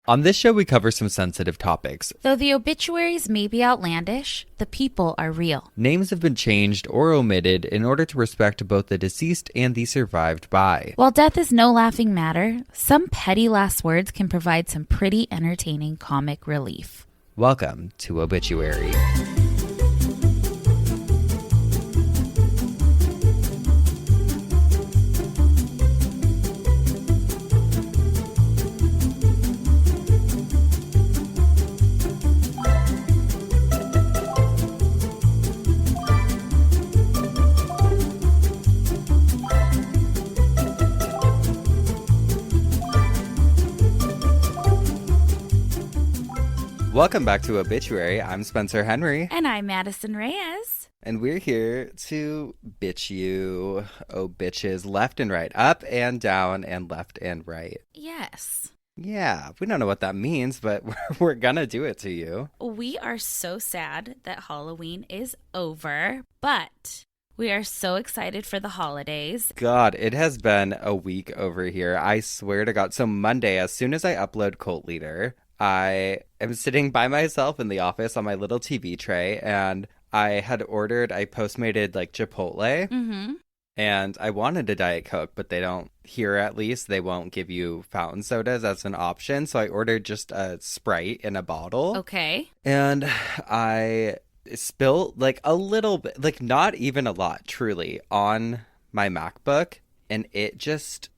On this show, we cover some sensitive topics. Though the obituaries may be outlandish, the people are real. Names have been changed or omitted in order to respect both the deceased and the survived by. While death is no laughing matter, some petty last words can provide some pretty entertaining comic relief. Welcome to Obituary. Welcome back to Obituary. I'm Spencer Henry. And I'm Madison Reyes. And we're here to bitch you, oh bitches, left and right, up and down and left and right. Yes. Yeah, we don't know what that means, but we're gonna do it to you. We are so sad that Halloween is over, but we are so excited for the holidays. God, it has been a week over here. I swear to God. So Monday, as soon as I upload Cult Leader, I am sitting by myself in the office on my little TV tray, and I postmated like Chipotle, and I wanted a Diet Coke, but they don't, here at least, they won't give you fountain sodas as an option, so I ordered just a Sprite in a bottle. Okay. And I spilled like a little bit, like not even a lot, truly, on my MacBook, and it just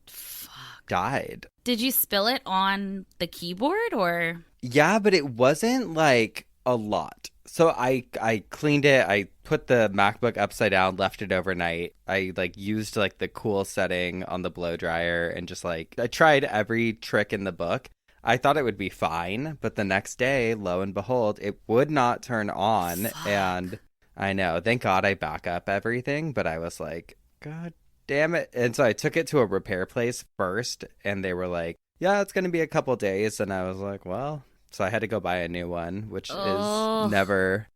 died. Did you spill it on the keyboard or? Yeah, but it wasn't like a lot. So I cleaned it. I put the MacBook upside down, left it overnight. I used the cool setting on the blow dryer and just I tried every trick in the book. I thought it would be fine, but the next day, lo and behold, it would not turn on. Fuck. And I know, thank God I back up everything, but I was like, God damn it. And so I took it to a repair place first, and they were like, yeah, it's going to be a couple days. And I was like, well, so I had to go buy a new one, which is never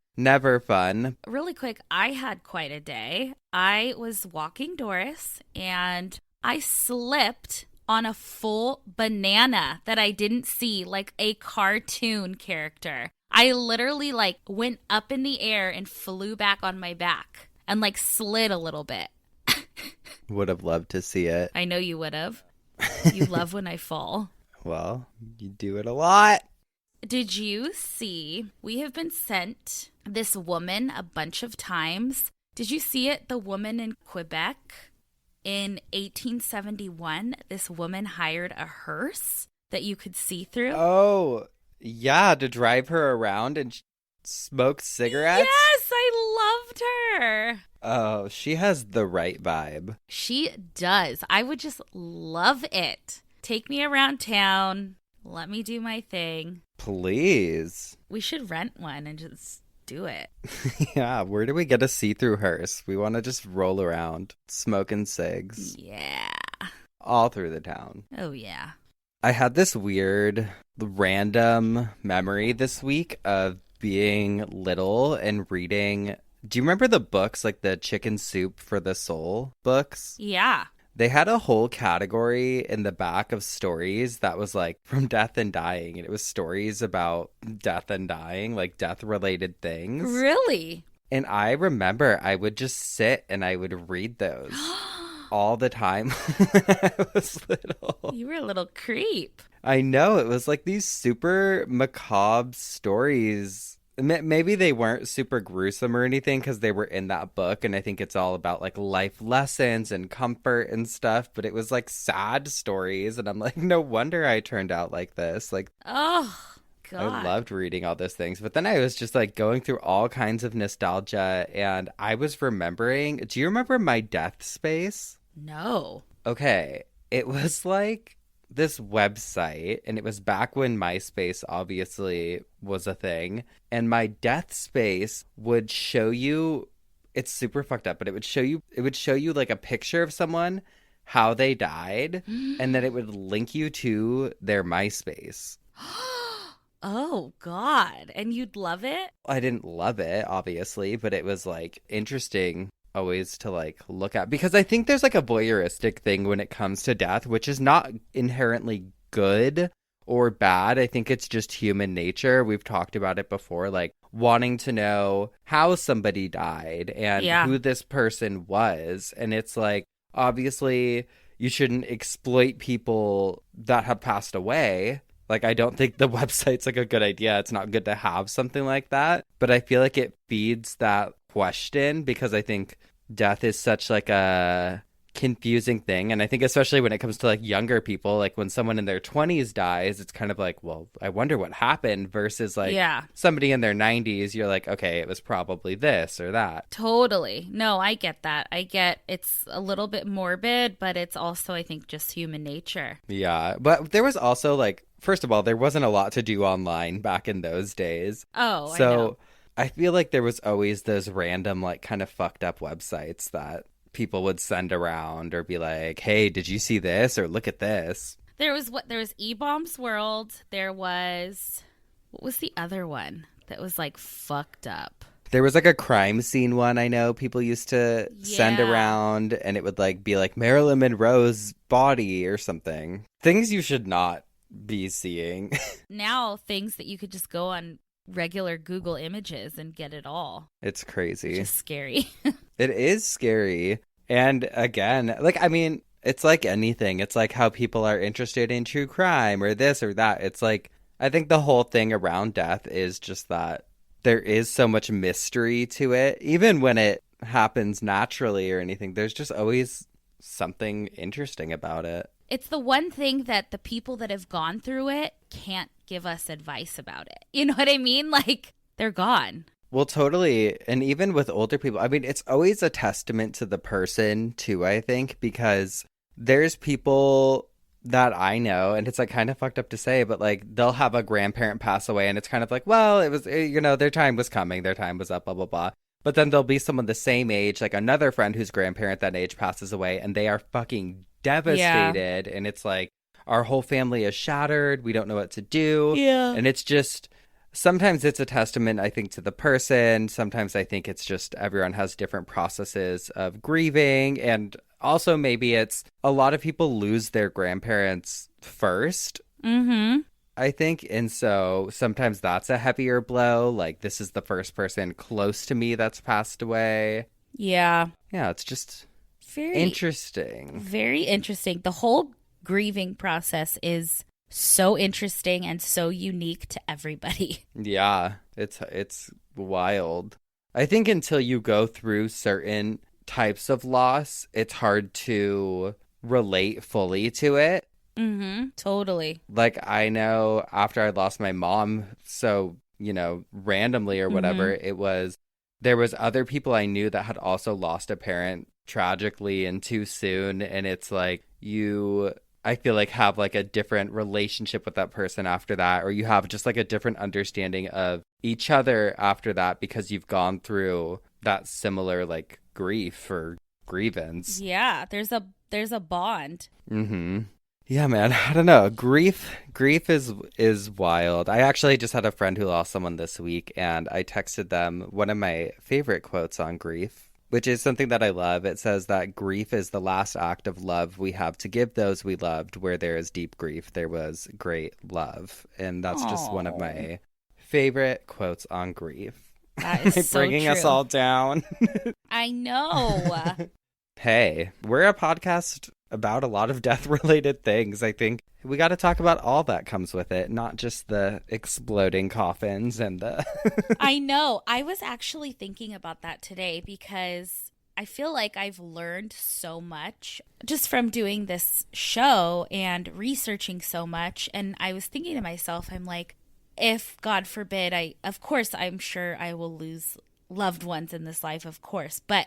fun. Really quick, I had quite a day. I was walking Doris, and I slipped on a full banana that I didn't see, like a cartoon character. I literally went up in the air and flew back on my back and slid a little bit. Would have loved to see it. I know you would have. You love when I fall. Well, you do it a lot. Did you see, we have been sent this woman a bunch of times. Did you see it? The woman in Quebec in 1871, this woman hired a hearse that you could see through. Oh, yeah, to drive her around and smoke cigarettes? Yes, I loved her. Oh, she has the right vibe. She does. I would just love it. Take me around town. Let me do my thing. Please. We should rent one and just do it. Yeah, where do we get a see-through hearse? We want to just roll around, smoking cigs. Yeah. All through the town. Oh, yeah. I had this weird, random memory this week of being little and reading. Do you remember the books, like the Chicken Soup for the Soul books? Yeah. They had a whole category in the back of stories that was from death and dying. And it was stories about death and dying, like death-related things. Really? And I remember I would just sit and I would read those all the time when I was little. You were a little creep. I know. It was these super macabre stories. Maybe they weren't super gruesome or anything because they were in that book, and I think it's all about life lessons and comfort and stuff, but it was sad stories, and I'm no wonder I turned out like this. Oh, God. I loved reading all those things, but then I was just going through all kinds of nostalgia, and I was remembering, do you remember my death space? No. Okay, it was this website, and it was back when MySpace obviously was a thing, and my death space would show you, it's super fucked up, but it would show you a picture of someone, how they died, and then it would link you to their MySpace. Oh, God. And you'd love it? I didn't love it, obviously, but it was interesting always to look at, because I think there's a voyeuristic thing when it comes to death, which is not inherently good or bad. I think it's just human nature. We've talked about it before, like wanting to know how somebody died and Yeah. who this person was. And it's like, obviously, you shouldn't exploit people that have passed away. Like, I don't think the website's like a good idea. It's not good to have something like that. But I feel like it feeds that question because I think death is such like a confusing thing. And I think especially when it comes to like younger people, like when someone in their 20s dies, it's kind of like, well, I wonder what happened versus like somebody in their 90s, you're like, okay, it was probably this or that. Totally. No, I get that. I get it's a little bit morbid, but it's also, I think, just human nature. Yeah. But there was also like, first of all, there wasn't a lot to do online back in those days. Oh, I know. So I feel like there was always those random, like, kind of fucked up websites that people would send around or be like, hey, did you see this? Or look at this. There was E-Bombs World. There was, what was the other one that was like fucked up? There was like a crime scene one I know people used to send around, and it would like be like Marilyn Monroe's body or something. Things you should not be seeing. Now things that you could just go on regular Google Images and get it all. It's crazy. It's scary. It is scary. And again, like, I mean, it's like anything. It's like how people are interested in true crime or this or that. It's like, I think the whole thing around death is just that there is so much mystery to it. Even when it happens naturally or anything, there's just always something interesting about it. It's the one thing that the people that have gone through it can't give us advice about it. You know what I mean? Like, they're gone. Well, totally. And even with older people, I mean, it's always a testament to the person, too, I think, because there's people that I know, and it's like kind of fucked up to say, but like they'll have a grandparent pass away, and it's kind of like, well, it was, you know, their time was coming, their time was up, blah, blah, blah. But then there'll be someone the same age, like another friend whose grandparent that age passes away, and they are fucking devastated. And it's like, our whole family is shattered. We don't know what to do. Yeah. And it's just, sometimes it's a testament, I think, to the person. Sometimes I think it's just everyone has different processes of grieving. And also maybe it's a lot of people lose their grandparents first. Mm-hmm. I think. And so sometimes that's a heavier blow. Like, this is the first person close to me that's passed away. Yeah. Yeah, it's just very interesting. Very interesting. The whole grieving process is so interesting and so unique to everybody. Yeah, it's wild. I think until you go through certain types of loss, it's hard to relate fully to it. Mm-hmm. Totally. Like, I know after I lost my mom, so, you know, randomly or whatever, there was other people I knew that had also lost a parent tragically and too soon. And it's like, I feel like have like a different relationship with that person after that, or you have just like a different understanding of each other after that because you've gone through that similar like grief or grievance. Yeah, there's a bond. Mm-hmm. Yeah, man. I don't know. Grief is wild. I actually just had a friend who lost someone this week, and I texted them one of my favorite quotes on grief, which is something that I love. It says that grief is the last act of love we have to give those we loved. Where there is deep grief, there was great love. And that's just one of my favorite quotes on grief. That is so bringing true. us all down. I know. Hey, we're a podcast about a lot of death-related things. I think we got to talk about all that comes with it, not just the exploding coffins and the... I know. I was actually thinking about that today because I feel like I've learned so much just from doing this show and researching so much. And I was thinking to myself, I'm like, if, God forbid, of course, I'm sure I will lose loved ones in this life, of course, but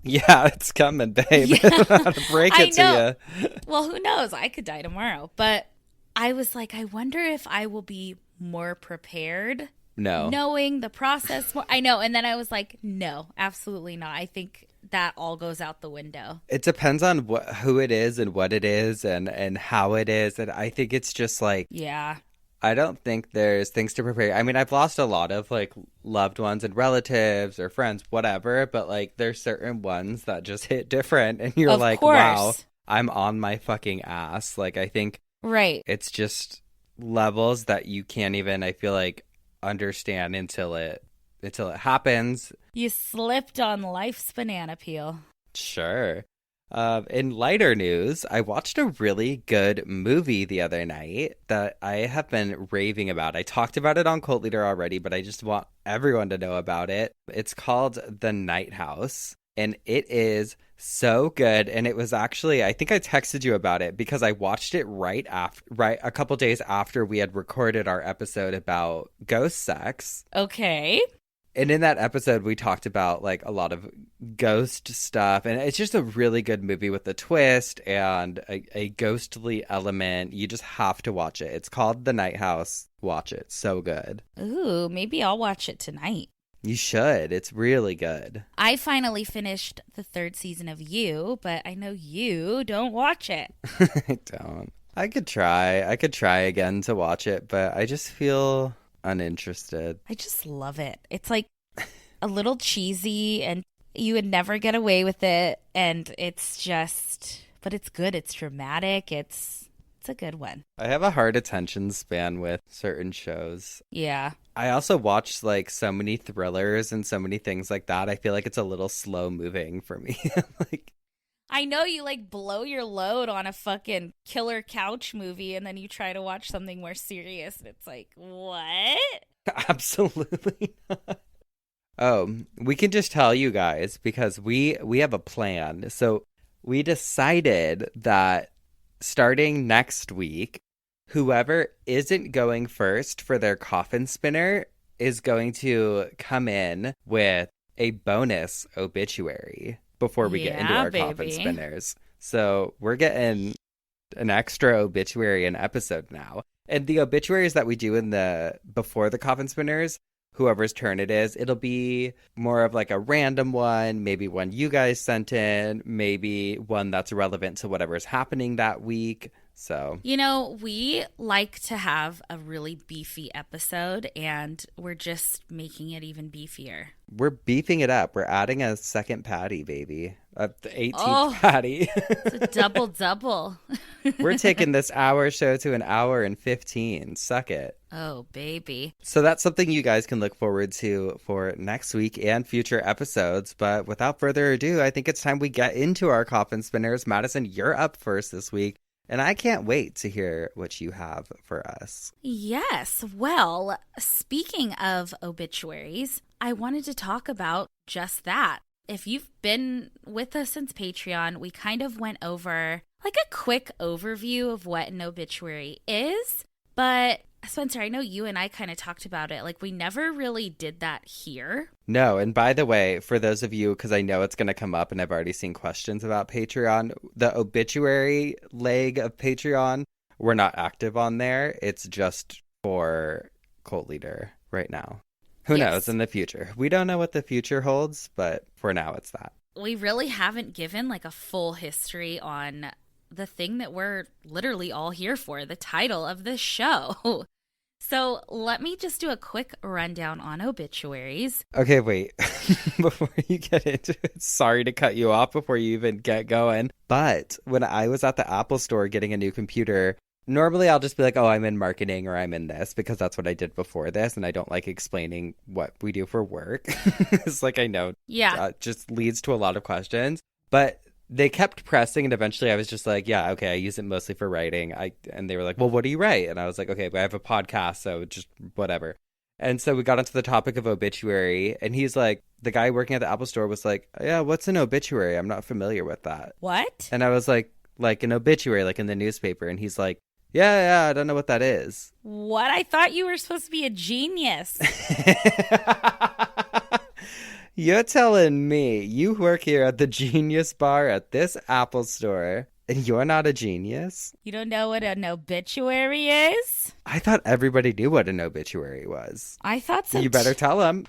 yeah, it's coming, babe. Yeah. I'll break it to you. Well, who knows? I could die tomorrow. But I was like, I wonder if I will be more prepared. No. Knowing the process more. I know. And then I was like, no, absolutely not. I think that all goes out the window. It depends on who it is and what it is and how it is. And I think it's just like... Yeah. I don't think there's things to prepare. I mean, I've lost a lot of like loved ones and relatives or friends, whatever, but like there's certain ones that just hit different and you're like, wow, I'm on my fucking ass. Like, I think right. It's just levels that you can't even, I feel like, understand until it happens. You slipped on life's banana peel. Sure. In lighter news, I watched a really good movie the other night that I have been raving about. I talked about it on Cult Leader already, but I just want everyone to know about it. It's called The Night House, and it is so good. And it was actually, I think I texted you about it because I watched it right a couple days after we had recorded our episode about ghost sex. Okay. And in that episode, we talked about like a lot of ghost stuff. And it's just a really good movie with a twist and a ghostly element. You just have to watch it. It's called The Night House. Watch it. So good. Ooh, maybe I'll watch it tonight. You should. It's really good. I finally finished the 3rd season of You, but I know you don't watch it. I don't. I could try. I could try again to watch it, but I just feel uninterested. I just love it. It's like a little cheesy and you would never get away with it. And it's just, but it's good. It's dramatic. It's a good one. I have a hard attention span with certain shows. Yeah. I also watch like so many thrillers and so many things like that. I feel like it's a little slow moving for me. Like, I know you like blow your load on a fucking killer couch movie and then you try to watch something more serious and it's like, what? absolutely not. Oh, we can just tell you guys because we have a plan. So we decided that starting next week, whoever isn't going first for their coffin spinner is going to come in with a bonus obituary before we get into our coffin spinners. So we're getting an extra obituary an episode now. And the obituaries that we do in the before the coffin spinners, whoever's turn it is, it'll be more of like a random one, maybe one you guys sent in, maybe one that's relevant to whatever's happening that week. So, you know, we like to have a really beefy episode and we're just making it even beefier. We're beefing it up. We're adding a second patty, baby. The 18th patty. It's a double. We're taking this hour show to an hour and 15. Suck it. Oh, baby. So that's something you guys can look forward to for next week and future episodes. But without further ado, I think it's time we get into our coffin spinners. Madison, you're up first this week. And I can't wait to hear what you have for us. Yes. Well, speaking of obituaries, I wanted to talk about just that. If you've been with us since Patreon, we kind of went over like a quick overview of what an obituary is. But Spencer, I know you and I kind of talked about it. Like, we never really did that here. No, and by the way, for those of you, because I know it's going to come up and I've already seen questions about Patreon, the obituary leg of Patreon, we're not active on there. It's just for Cult Leader right now. Who knows in the future? We don't know what the future holds, but for now, it's that. We really haven't given like a full history on the thing that we're literally all here for, the title of this show. So let me just do a quick rundown on obituaries. Okay, wait. Before you get into it, sorry to cut you off before you even get going. But when I was at the Apple store getting a new computer, normally I'll just be like, oh, I'm in marketing or I'm in this because that's what I did before this. And I don't like explaining what we do for work. It's like, I know. Yeah. Just leads to a lot of questions. But they kept pressing, and eventually I was just like, yeah, okay, I use it mostly for writing. And they were like, well, what do you write? And I was like, okay, but I have a podcast, so just whatever. And so we got into the topic of obituary, and he's like, the guy working at the Apple store was like, yeah, what's an obituary? I'm not familiar with that. What? And I was like an obituary, like in the newspaper. And he's like, yeah, I don't know what that is. What? I thought you were supposed to be a genius. You're telling me you work here at the Genius Bar at this Apple store and you're not a genius? You don't know what an obituary is? I thought everybody knew what an obituary was. I thought so. You better tell them.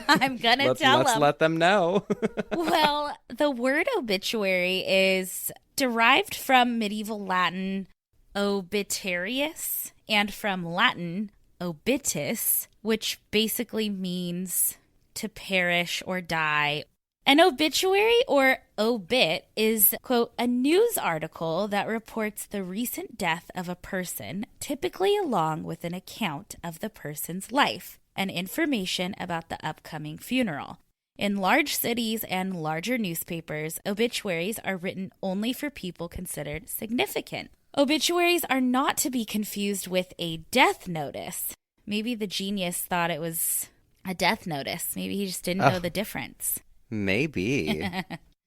I'm going to tell them. Let's let them know. Well, the word obituary is derived from medieval Latin obitarius and from Latin obitus, which basically means to perish or die. An obituary, or obit, is, quote, a news article that reports the recent death of a person, typically along with an account of the person's life and information about the upcoming funeral. In large cities and larger newspapers, obituaries are written only for people considered significant. Obituaries are not to be confused with a death notice. Maybe the genius thought it was a death notice. Maybe he just didn't know the difference. Maybe.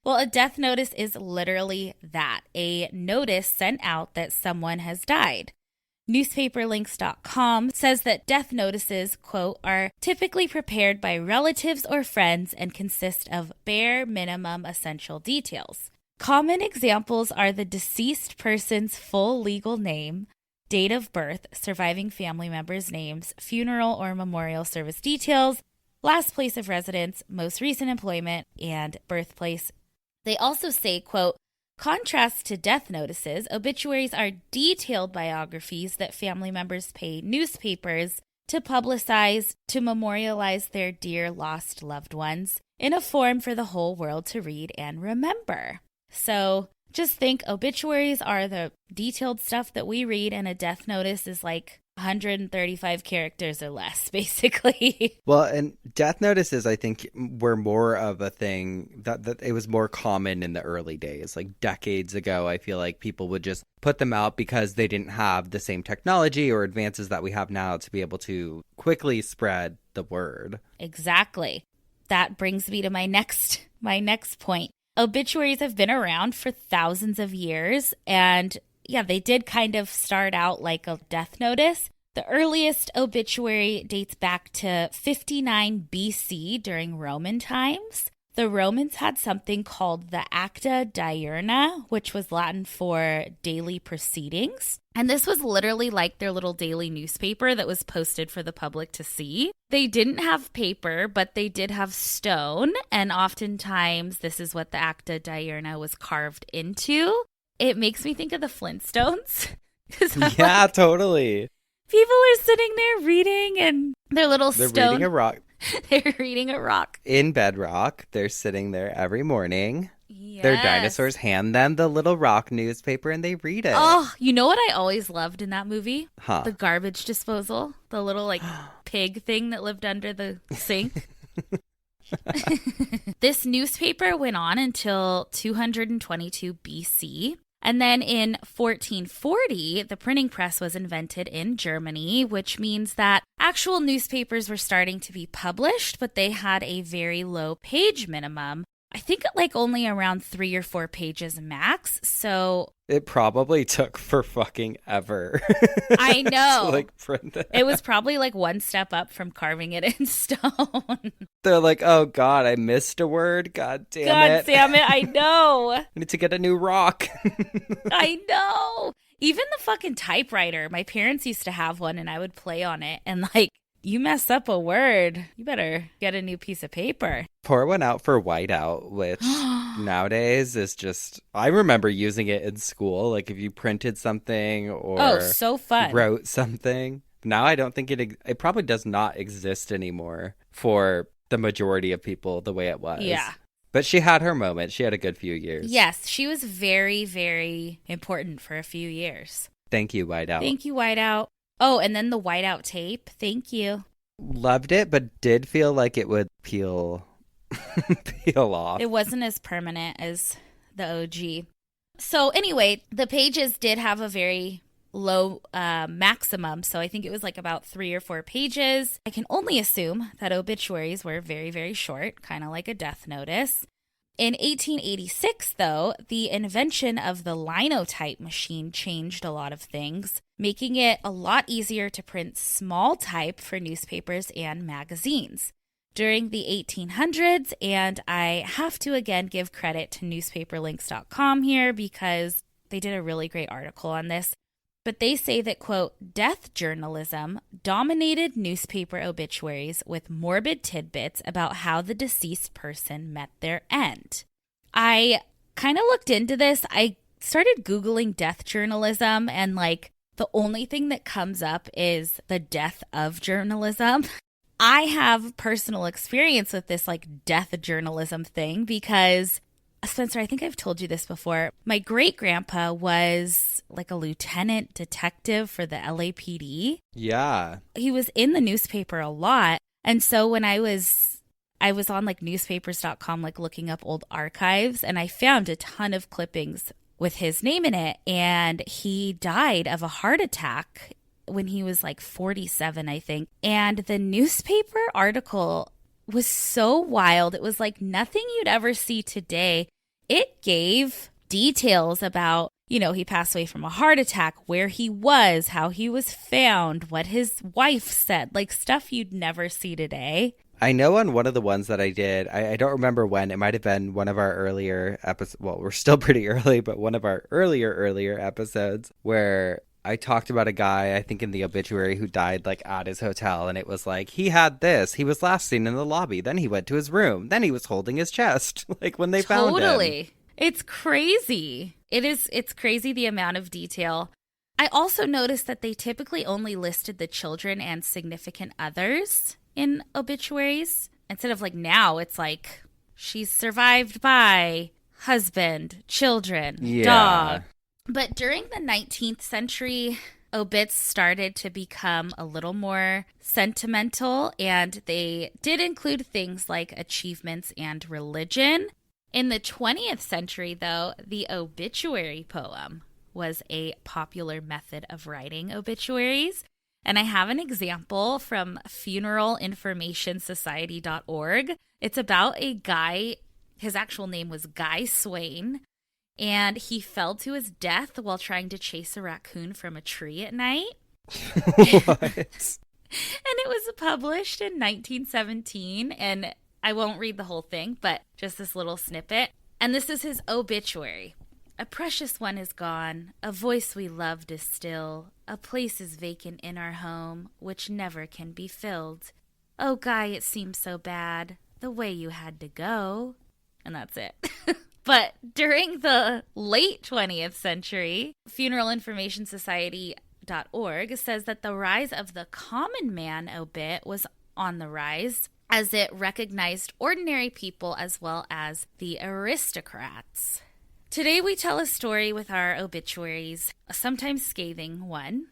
Well, a death notice is literally that, a notice sent out that someone has died. Newspaperlinks.com says that death notices, quote, are typically prepared by relatives or friends and consist of bare minimum essential details. Common examples are the deceased person's full legal name, date of birth, surviving family members' names, funeral or memorial service details, last place of residence, most recent employment, and birthplace. They also say, quote, contrast to death notices, obituaries are detailed biographies that family members pay newspapers to publicize, to memorialize their dear lost loved ones in a form for the whole world to read and remember. So just think obituaries are the detailed stuff that we read, and a death notice is like 135 characters or less, basically. Well, and death notices, I think, were more of a thing that it was more common in the early days. Like decades ago, I feel like people would just put them out because they didn't have the same technology or advances that we have now to be able to quickly spread the word. Exactly. That brings me to my next point. Obituaries have been around for thousands of years, and yeah, they did kind of start out like a death notice. The earliest obituary dates back to 59 BC during Roman times. The Romans had something called the Acta Diurna, which was Latin for daily proceedings. And this was literally like their little daily newspaper that was posted for the public to see. They didn't have paper, but they did have stone. And oftentimes, this is what the Acta Diurna was carved into. It makes me think of the Flintstones. Yeah, like, totally. People are sitting there reading and their little They're stone. reading a rock. They're reading a rock. In bedrock. They're sitting there every morning. Yes. Their dinosaurs hand them the little rock newspaper and they read it. Oh, you know what I always loved in that movie? Huh. The garbage disposal. The little like pig thing that lived under the sink. This newspaper went on until 222 BC. And then in 1440, the printing press was invented in Germany, which means that actual newspapers were starting to be published, but they had a very low page minimum. I think like only around 3 or 4 pages max. So it probably took for fucking ever. I know. To like print it. It was probably like one step up from carving it in stone. They're like, oh God, I missed a word. God damn it. God damn it. I know. I need to get a new rock. I know. Even the fucking typewriter. My parents used to have one and I would play on it. And like, you mess up a word, you better get a new piece of paper. Pour one out for whiteout, which nowadays is just, I remember using it in school. Like if you printed something or so fun. Wrote something. Now I don't think it probably does not exist anymore for the majority of people the way it was. Yeah. But she had her moment. She had a good few years. Yes, she was very, very important for a few years. Thank you, Whiteout. Thank you, Whiteout. Oh, and then the whiteout tape. Thank you. Loved it, but did feel like it would peel off. It wasn't as permanent as the OG. So anyway, the pages did have a very low maximum. So I think it was like about 3 or 4 pages. I can only assume that obituaries were very, very short, kind of like a death notice. In 1886, though, the invention of the linotype machine changed a lot of things, making it a lot easier to print small type for newspapers and magazines. During the 1800s, and I have to again give credit to newspaperlinks.com here because they did a really great article on this. But they say that, quote, death journalism dominated newspaper obituaries with morbid tidbits about how the deceased person met their end. I kind of looked into this. I started Googling death journalism, and like the only thing that comes up is the death of journalism. I have personal experience with this like death journalism thing because, Spencer, I think I've told you this before. My great grandpa was like a lieutenant detective for the LAPD. Yeah. He was in the newspaper a lot. And so when I was on like newspapers.com, like looking up old archives, and I found a ton of clippings with his name in it. And he died of a heart attack when he was like 47, I think. And the newspaper article was so wild. It was like nothing you'd ever see today. It gave details about, you know, he passed away from a heart attack, where he was, how he was found, what his wife said, like stuff you'd never see today. I know on one of the ones that I did, I don't remember when, it might have been one of our earlier episodes, well, we're still pretty early, but one of our earlier episodes where I talked about a guy, I think in the obituary, who died like at his hotel, and it was like, he had this, he was last seen in the lobby, then he went to his room, then he was holding his chest, like when they found him. Totally. It's crazy. It's crazy the amount of detail. I also noticed that they typically only listed the children and significant others in obituaries. Instead of like now, it's like, she's survived by husband, children, dog. But during the 19th century, obits started to become a little more sentimental, and they did include things like achievements and religion. In the 20th century, though, the obituary poem was a popular method of writing obituaries. And I have an example from funeralinformationsociety.org. It's about a guy, his actual name was Guy Swain, and he fell to his death while trying to chase a raccoon from a tree at night. What? And it was published in 1917, and I won't read the whole thing, but just this little snippet. And this is his obituary. A precious one is gone, a voice we loved is still, a place is vacant in our home, which never can be filled. Oh, Guy, it seems so bad, the way you had to go. And that's it. But during the late 20th century, funeralinformationsociety.org says that the rise of the common man obit was on the rise, as it recognized ordinary people as well as the aristocrats. Today we tell a story with our obituaries, a sometimes scathing one,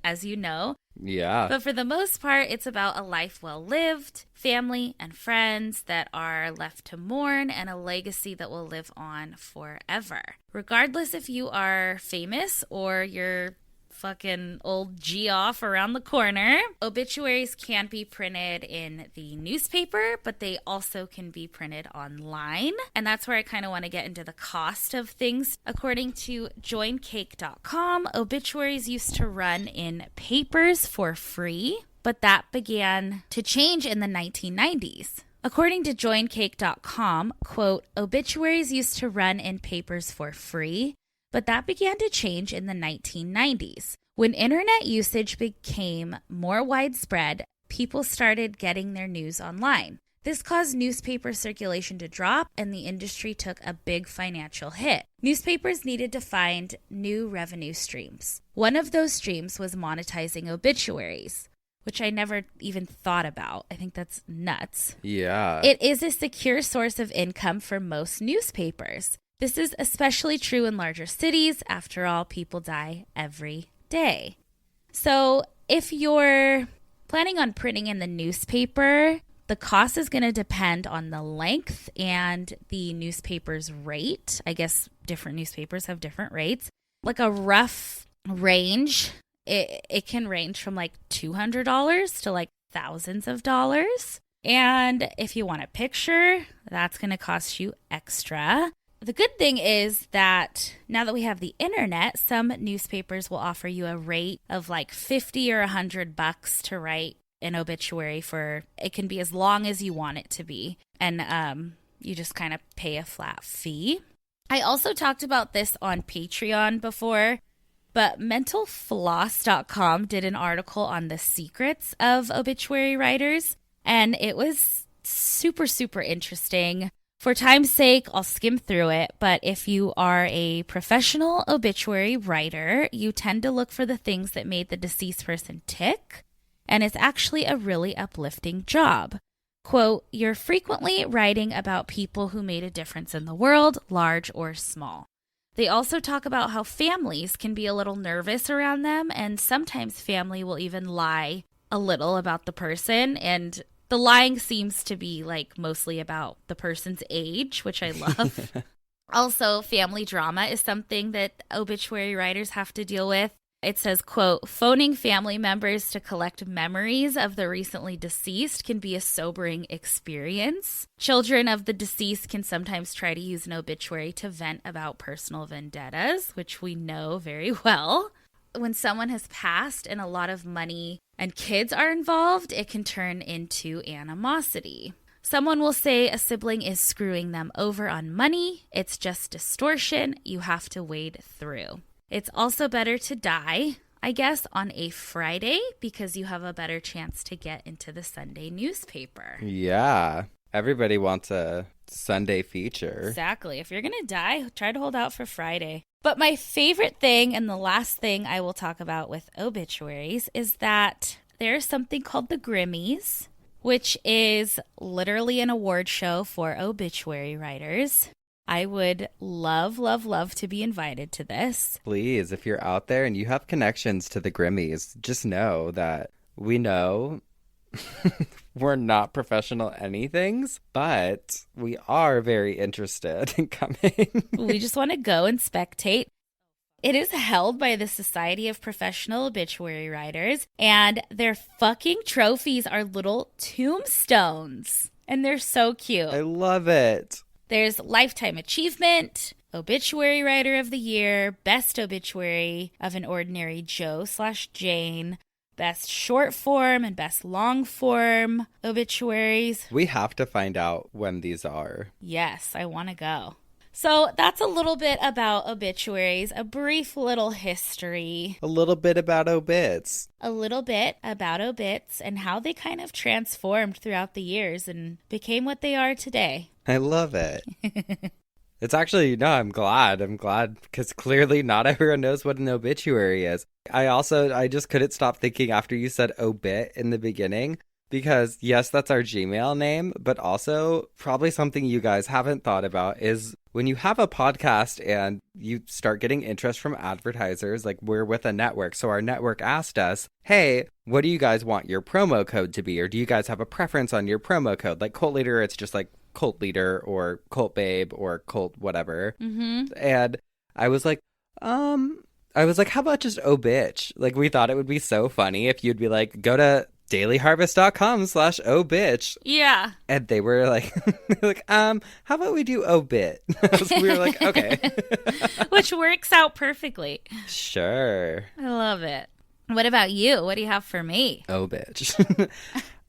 as you know. Yeah. But for the most part, it's about a life well lived, family and friends that are left to mourn, and a legacy that will live on forever. Regardless if you are famous or you're fucking old G off around the corner, obituaries can be printed in the newspaper, but they also can be printed online. And that's where I kind of want to get into the cost of things. According to joincake.com, obituaries used to run in papers for free, but that began to change in the 1990s. According to joincake.com, quote, obituaries used to run in papers for free, but that began to change in the 1990s. When internet usage became more widespread, people started getting their news online. This caused newspaper circulation to drop, and the industry took a big financial hit. Newspapers needed to find new revenue streams. One of those streams was monetizing obituaries, which I never even thought about. I think that's nuts. Yeah. It is a secure source of income for most newspapers. This is especially true in larger cities. After all, people die every day. So if you're planning on printing in the newspaper, the cost is going to depend on the length and the newspaper's rate. I guess different newspapers have different rates. Like a rough range, it can range from like $200 to like thousands of dollars. And if you want a picture, that's going to cost you extra. The good thing is that now that we have the internet, some newspapers will offer you a rate of like $50 or $100 to write an obituary for. It can be as long as you want it to be. And you just kind of pay a flat fee. I also talked about this on Patreon before, but mentalfloss.com did an article on the secrets of obituary writers, and it was super, super interesting. For time's sake, I'll skim through it, but if you are a professional obituary writer, you tend to look for the things that made the deceased person tick. and it's actually a really uplifting job. Quote, "You're frequently writing about people who made a difference in the world, large or small." They also talk about how families can be a little nervous around them, and sometimes family will even lie a little about the person, and the lying seems to be like mostly about the person's age, which I love. Also, family drama is something that obituary writers have to deal with. It says, quote, "Phoning family members to collect memories of the recently deceased can be a sobering experience. Children of the deceased can sometimes try to use an obituary to vent about personal vendettas, which we know very well. When someone has passed and a lot of money and kids are involved, it can turn into animosity. Someone will say a sibling is screwing them over on money. It's just distortion you have to wade through. It's also better to die, I guess, on a Friday because you have a better chance to get into the Sunday newspaper." Yeah. Everybody wants a Sunday feature. Exactly. If you're going to die, try to hold out for Friday. But my favorite thing, and the last thing I will talk about with obituaries, is that there's something called the Grimmies, which is literally an award show for obituary writers. I would love, love, love to be invited to this. Please, if you're out there and you have connections to the Grimmies, just know that we know we're not professional anythings, but we are very interested in coming. We just want to go and spectate. It is held by the Society of Professional Obituary Writers, and their fucking trophies are little tombstones, and they're so cute. I love it. There's Lifetime Achievement, Obituary Writer of the Year, Best Obituary of an Ordinary Joe/Jane, Best Short Form and Best Long Form obituaries. We have to find out when these are. Yes, I want to go. So that's a little bit about obituaries, a brief little history. A little bit about obits. A little bit about obits and how they kind of transformed throughout the years and became what they are today. I love it. It's actually, no, I'm glad because clearly not everyone knows what an obituary is. I just couldn't stop thinking after you said obit in the beginning, because yes, that's our Gmail name, but also probably something you guys haven't thought about is when you have a podcast and you start getting interest from advertisers, like we're with a network. So our network asked us, hey, what do you guys want your promo code to be? Or do you guys have a preference on your promo code? Like Cult Leader, it's just like Cult Leader or Cult Babe or Cult whatever. Mm-hmm. And I was like, how about just OBITCH? Like, we thought it would be so funny if you'd be like, go to dailyharvest.com/obitch. Yeah. And they were like, how about we do obit? So we were like, okay. Which works out perfectly. Sure. I love it. What about you? What do you have for me? Obitch.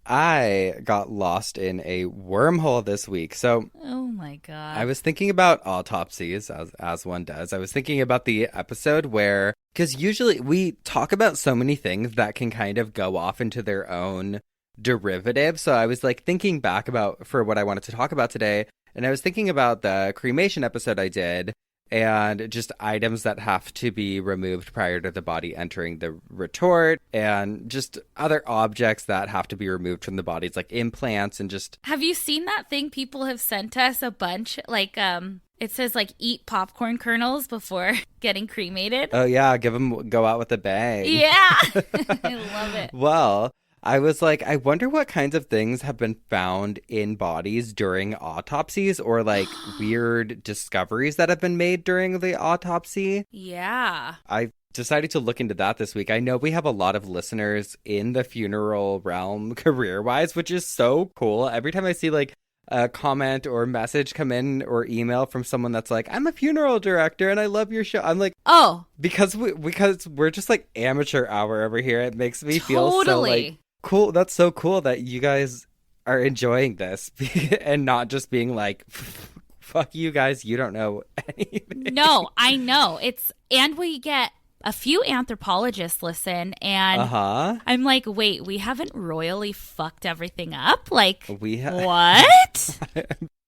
I got lost in a wormhole this week. So, oh my God. I was thinking about autopsies, as one does. I was thinking about the episode where, because usually we talk about so many things that can kind of go off into their own derivative. So I was like thinking back about for what I wanted to talk about today. And I was thinking about the cremation episode I did, and just items that have to be removed prior to the body entering the retort, and just other objects that have to be removed from the bodies, like implants and just... Have you seen that thing people have sent us a bunch? Like, it says, like, eat popcorn kernels before getting cremated. Oh, yeah, go out with a bang. Yeah, I love it. Well, I was like, I wonder what kinds of things have been found in bodies during autopsies, or like weird discoveries that have been made during the autopsy. Yeah. I decided to look into that this week. I know we have a lot of listeners in the funeral realm career-wise, which is so cool. Every time I see like a comment or message come in or email from someone that's like, I'm a funeral director and I love your show, I'm like, oh, because we're just like amateur hour over here. It makes me feel so like cool. That's so cool that you guys are enjoying this and not just being like, fuck you guys, you don't know anything. No, I know. And we get a few anthropologists listen, and I'm like, wait, we haven't royally fucked everything up? Like, what?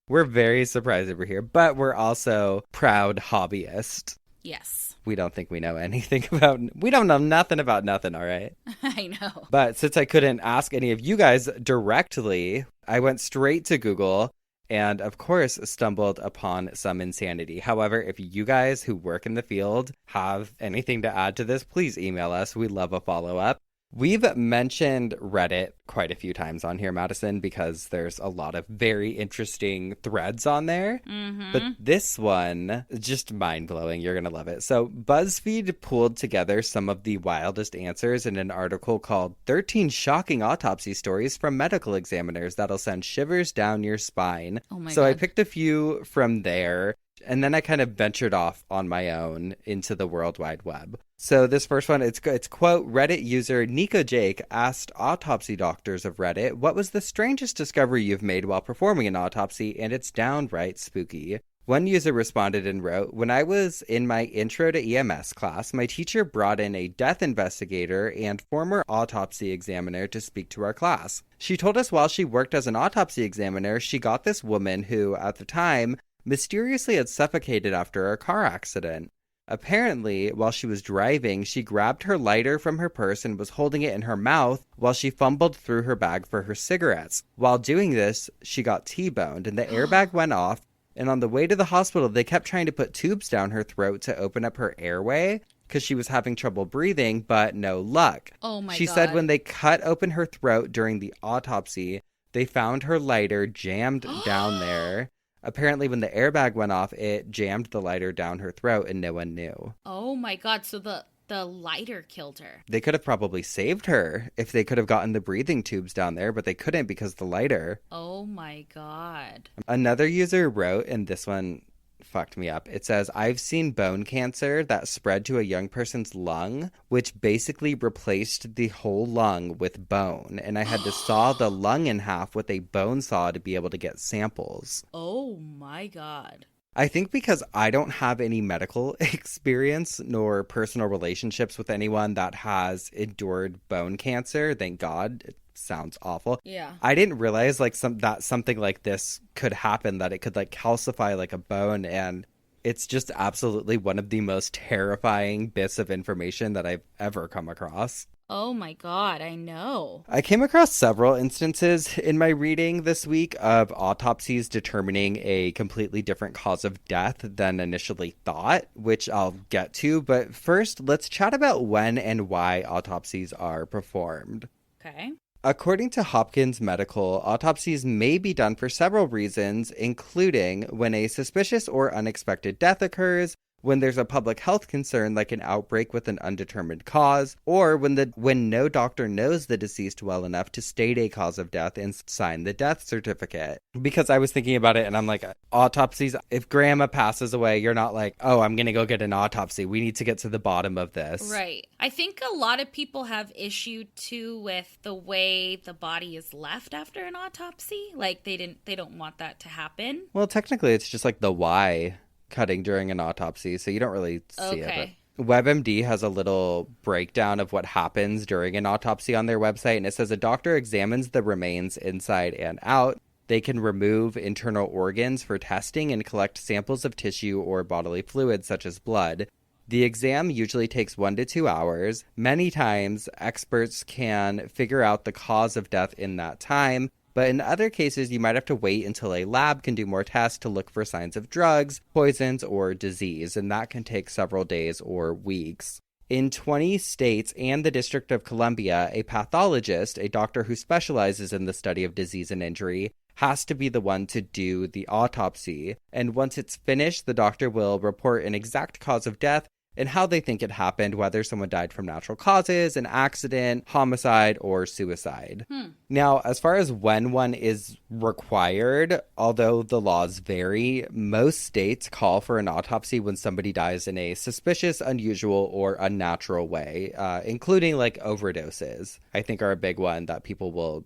We're very surprised that we're here, but we're also proud hobbyists. Yes. We don't think we know anything about, we don't know nothing about nothing, all right? I know. But since I couldn't ask any of you guys directly, I went straight to Google and, of course, stumbled upon some insanity. However, if you guys who work in the field have anything to add to this, please email us. We love a follow-up. We've mentioned Reddit quite a few times on here, Madison, because there's a lot of very interesting threads on there. Mm-hmm. But this one is just mind-blowing. You're going to love it. So BuzzFeed pulled together some of the wildest answers in an article called 13 Shocking Autopsy Stories from Medical Examiners That'll Send Shivers Down Your Spine. Oh my So God. I picked a few from there. And then I kind of ventured off on my own into the World Wide Web. So this first one, it's quote, Reddit user Nico Jake asked autopsy doctors of Reddit, what was the strangest discovery you've made while performing an autopsy? And it's downright spooky. One user responded and wrote, when I was in my intro to EMS class, my teacher brought in a death investigator and former autopsy examiner to speak to our class. She told us while she worked as an autopsy examiner, she got this woman who, at the time, mysteriously had suffocated after a car accident. Apparently, while she was driving, she grabbed her lighter from her purse and was holding it in her mouth while she fumbled through her bag for her cigarettes. While doing this, she got T-boned and the airbag went off, and on the way to the hospital, they kept trying to put tubes down her throat to open up her airway because she was having trouble breathing, but no luck. Oh my God. She said when they cut open her throat during the autopsy, they found her lighter jammed down there. Apparently, when the airbag went off, it jammed the lighter down her throat and no one knew. Oh my God. So the lighter killed her. They could have probably saved her if they could have gotten the breathing tubes down there, but they couldn't because the lighter. Oh my God. Another user wrote, and this one fucked me up. It says, I've seen bone cancer that spread to a young person's lung, which basically replaced the whole lung with bone. And I had to saw the lung in half with a bone saw to be able to get samples. Oh my God. I think because I don't have any medical experience nor personal relationships with anyone that has endured bone cancer, thank God. It sounds awful. Yeah. I didn't realize that something like this could happen, that it could calcify like a bone, and it's just absolutely one of the most terrifying bits of information that I've ever come across. Oh my God, I know. I came across several instances in my reading this week of autopsies determining a completely different cause of death than initially thought, which I'll get to. But first, let's chat about when and why autopsies are performed. Okay. According to Hopkins Medical, autopsies may be done for several reasons, including when a suspicious or unexpected death occurs, when there's a public health concern like an outbreak with an undetermined cause, or when no doctor knows the deceased well enough to state a cause of death and sign the death certificate. Because I was thinking about it and I'm like, autopsies, if grandma passes away, you're not like, oh, I'm going to go get an autopsy. We need to get to the bottom of this. Right. I think a lot of people have issue too with the way the body is left after an autopsy. Like they don't want that to happen. Well, technically it's just like the why cutting during an autopsy, so you don't really see it. But WebMD has a little breakdown of what happens during an autopsy on their website, and it says a doctor examines the remains inside and out. They can remove internal organs for testing and collect samples of tissue or bodily fluids such as blood. The exam usually takes 1 to 2 hours. Many times, experts can figure out the cause of death in that time, but in other cases, you might have to wait until a lab can do more tests to look for signs of drugs, poisons, or disease, and that can take several days or weeks. In 20 states and the District of Columbia, a pathologist, a doctor who specializes in the study of disease and injury, has to be the one to do the autopsy. And once it's finished, the doctor will report an exact cause of death and how they think it happened, whether someone died from natural causes, an accident, homicide, or suicide. Now, as far as when one is required, although the laws vary, most states call for an autopsy when somebody dies in a suspicious, unusual, or unnatural way, including overdoses, I think are a big one that people will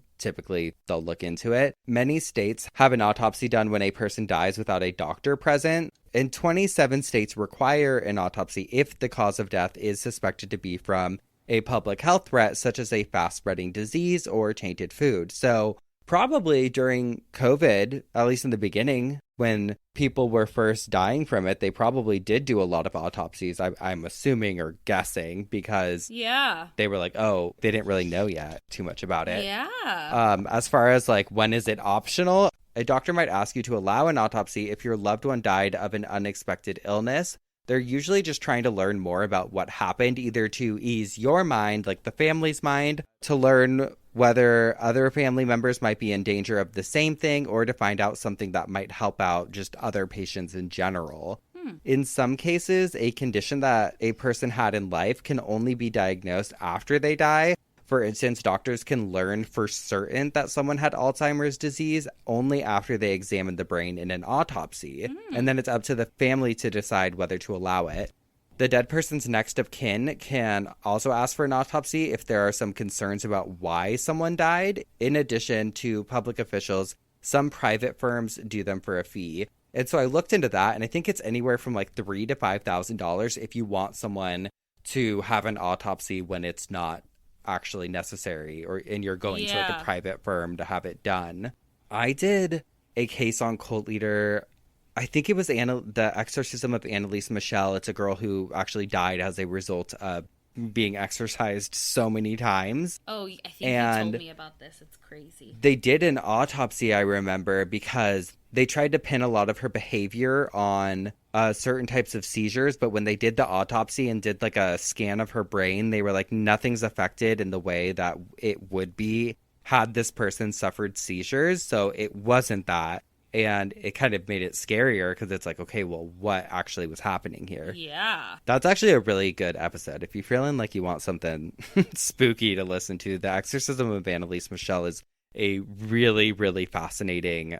they'll look into it. Many states have an autopsy done when a person dies without a doctor present. And 27 states require an autopsy if the cause of death is suspected to be from a public health threat, such as a fast-spreading disease or tainted food. So Probably during COVID, at least in the beginning, when people were first dying from it, they probably did do a lot of autopsies, I'm assuming or guessing, because Yeah. they were like, oh, they didn't really know yet too much about it. Yeah. As far as like, when is it optional? A doctor might ask you to allow an autopsy if your loved one died of an unexpected illness. They're usually just trying to learn more about what happened, either to ease your mind, like the family's mind, to learn whether other family members might be in danger of the same thing, or to find out something that might help out just other patients in general. In some cases, a condition that a person had in life can only be diagnosed after they die. For instance, doctors can learn for certain that someone had Alzheimer's disease only after they examine the brain in an autopsy. And then it's up to the family to decide whether to allow it. The dead person's next of kin can also ask for an autopsy if there are some concerns about why someone died. In addition to public officials, some private firms do them for a fee. And so I looked into that, and I think it's anywhere from like $3,000 to $5,000 if you want someone to have an autopsy when it's not actually necessary, and you're going to like a private firm to have it done. I did a case on Cult Leader. I think it was the exorcism of Annalise Michelle. It's a girl who actually died as a result of being exorcised so many times. Oh, I think you told me about this. It's crazy. They did an autopsy, I remember, because they tried to pin a lot of her behavior on certain types of seizures. But when they did the autopsy and did like a scan of her brain, they were like, nothing's affected in the way that it would be had this person suffered seizures. So it wasn't that. And it kind of made it scarier because it's like, okay, well, what actually was happening here? Yeah. That's actually a really good episode. If you're feeling like you want something spooky to listen to, The Exorcism of Annalise Michelle is a really, really fascinating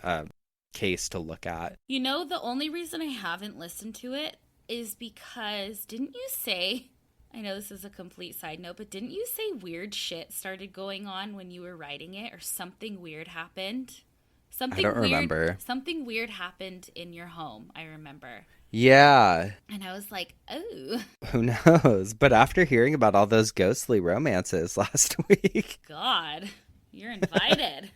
case to look at. You know, the only reason I haven't listened to it is because, didn't you say, I know this is a complete side note, but didn't you say weird shit started going on when you were writing it, or something weird happened? I don't remember. Something weird happened in your home, I remember. Yeah. And I was like, oh. Who knows? But after hearing about all those ghostly romances last week. God, you're invited.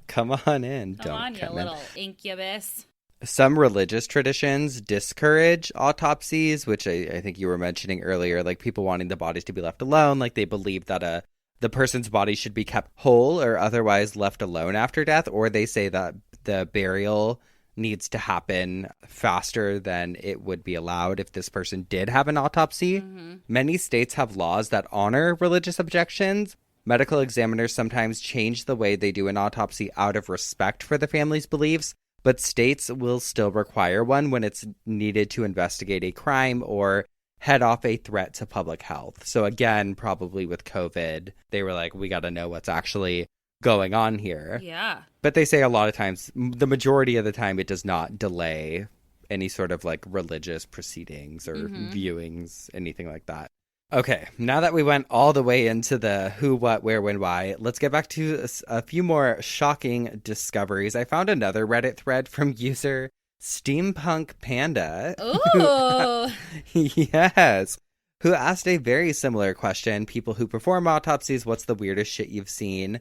Come on in. Come on, you little incubus. Some religious traditions discourage autopsies, which I think you were mentioning earlier, like people wanting the bodies to be left alone. Like they believe that the person's body should be kept whole or otherwise left alone after death, or they say that the burial needs to happen faster than it would be allowed if this person did have an autopsy. Many states have laws that honor religious objections. Medical examiners sometimes change the way they do an autopsy out of respect for the family's beliefs, but states will still require one when it's needed to investigate a crime or head off a threat to public health. So again, probably with COVID, they were like, we got to know what's actually going on here. Yeah. But they say a lot of times, the majority of the time, it does not delay any sort of like religious proceedings or viewings, anything like that. Okay, now that we went all the way into the who, what, where, when, why, let's get back to a few more shocking discoveries. I found another Reddit thread from user Steampunk Panda. Ooh. Yes. Who asked a very similar question. People who perform autopsies, what's the weirdest shit you've seen?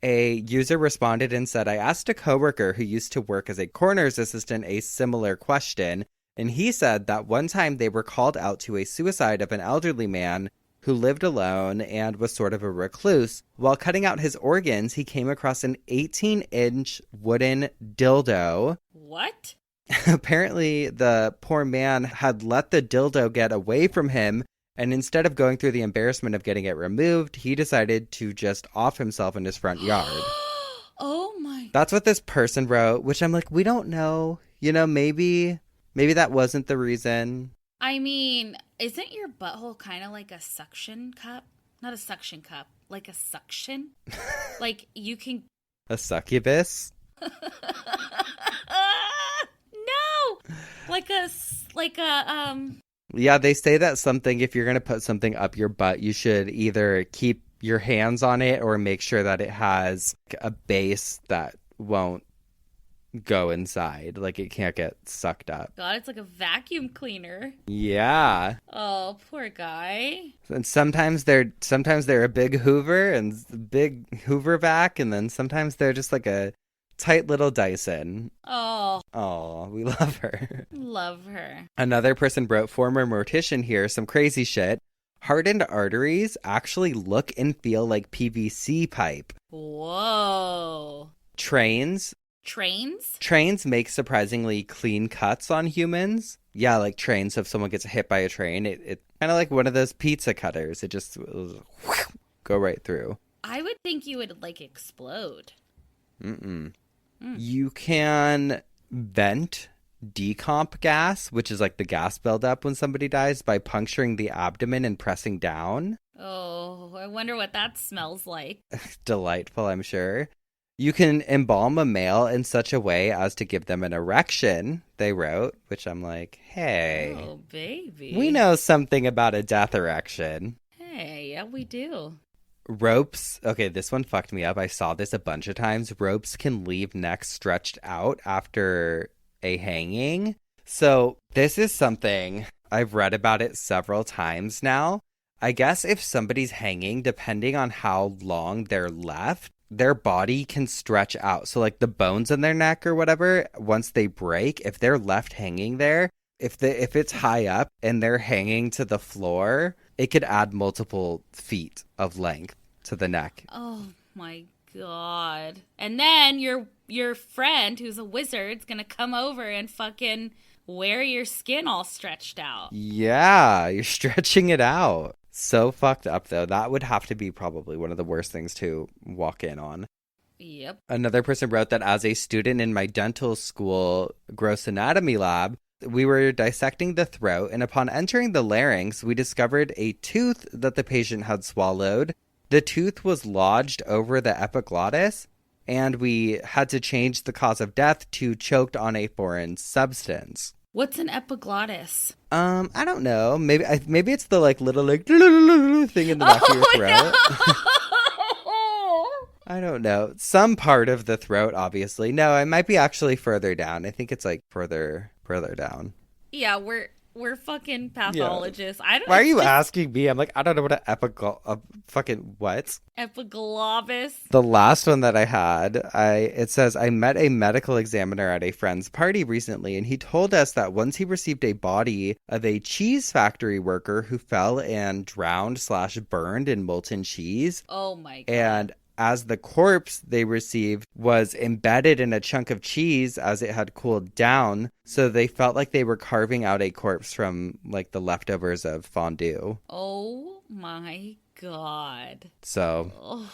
A user responded and said, I asked a coworker who used to work as a coroner's assistant a similar question, and he said that one time they were called out to a suicide of an elderly man who lived alone and was sort of a recluse. While cutting out his organs, he came across an 18-inch wooden dildo. What? Apparently, the poor man had let the dildo get away from him, and instead of going through the embarrassment of getting it removed, he decided to just off himself in his front yard. Oh my. That's what this person wrote, which I'm like, we don't know. You know, maybe that wasn't the reason. I mean, isn't your butthole kind of like a suction cup? Not a suction cup, like a suction? Like you can... A succubus? No! Like a Yeah, they say that if you're going to put something up your butt, you should either keep your hands on it or make sure that it has a base that won't go inside. Like it can't get sucked up. God, it's like a vacuum cleaner. Yeah. Oh, poor guy. And sometimes they're a big Hoover and big Hoover vac, and then sometimes they're just like a tight little Dyson. Oh, we love her. Love her. Another person wrote, former mortician here, some crazy shit. Hardened arteries actually look and feel like PVC pipe. Whoa. Trains make surprisingly clean cuts on humans. Yeah, like trains. So if someone gets hit by a train, it kind of like one of those pizza cutters. It just go right through. I would think you would like explode. You can vent decomp gas, which is like the gas buildup when somebody dies, by puncturing the abdomen and pressing down. Oh, I wonder what that smells like. Delightful, I'm sure. You can embalm a male in such a way as to give them an erection, they wrote, which I'm like, hey. Oh, baby. We know something about a death erection. Hey, yeah, we do. Ropes. Okay, this one fucked me up. I saw this a bunch of times. Ropes can leave necks stretched out after a hanging. So this is something I've read about it several times now. I guess if somebody's hanging, depending on how long they're left, their body can stretch out. So like the bones in their neck or whatever, once they break, if they're left hanging there, if it's high up and they're hanging to the floor, it could add multiple feet of length to the neck. Oh my God. And then your friend who's a wizard's gonna come over and fucking wear your skin all stretched out. Yeah, you're stretching it out. So fucked up, though. That would have to be probably one of the worst things to walk in on. Yep. Another person wrote that as a student in my dental school gross anatomy lab, we were dissecting the throat, and upon entering the larynx, we discovered a tooth that the patient had swallowed. The tooth was lodged over the epiglottis, and we had to change the cause of death to choked on a foreign substance. What's an epiglottis? I don't know. Maybe it's the like little like thing in the back of your throat. No! I don't know. Some part of the throat, obviously. No, it might be actually further down. I think it's like further down. Yeah, we're fucking pathologists. Yeah. Why are you asking me? I'm like, I don't know what fucking what? Epiglottis. The last one that I had, it says, I met a medical examiner at a friend's party recently, and he told us that once he received a body of a cheese factory worker who fell and drowned/burned in molten cheese. Oh my God. And as the corpse they received was embedded in a chunk of cheese as it had cooled down, so they felt like they were carving out a corpse from like the leftovers of fondue. Oh my God. So,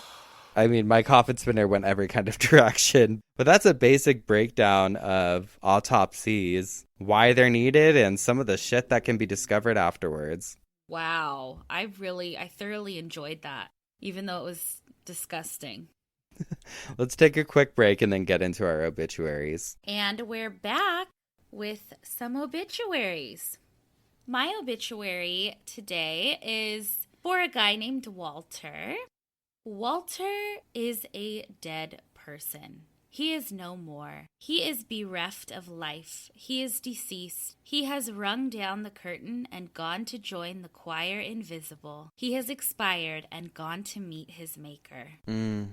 I mean, my coffin spinner went every kind of direction, but that's a basic breakdown of autopsies, why they're needed, and some of the shit that can be discovered afterwards. Wow. I thoroughly enjoyed that, even though it was disgusting. Let's take a quick break and then get into our obituaries. And we're back with some obituaries. My obituary today is for a guy named Walter. Walter is a dead person. He is no more. He is bereft of life. He is deceased. He has rung down the curtain and gone to join the choir invisible. He has expired and gone to meet his maker.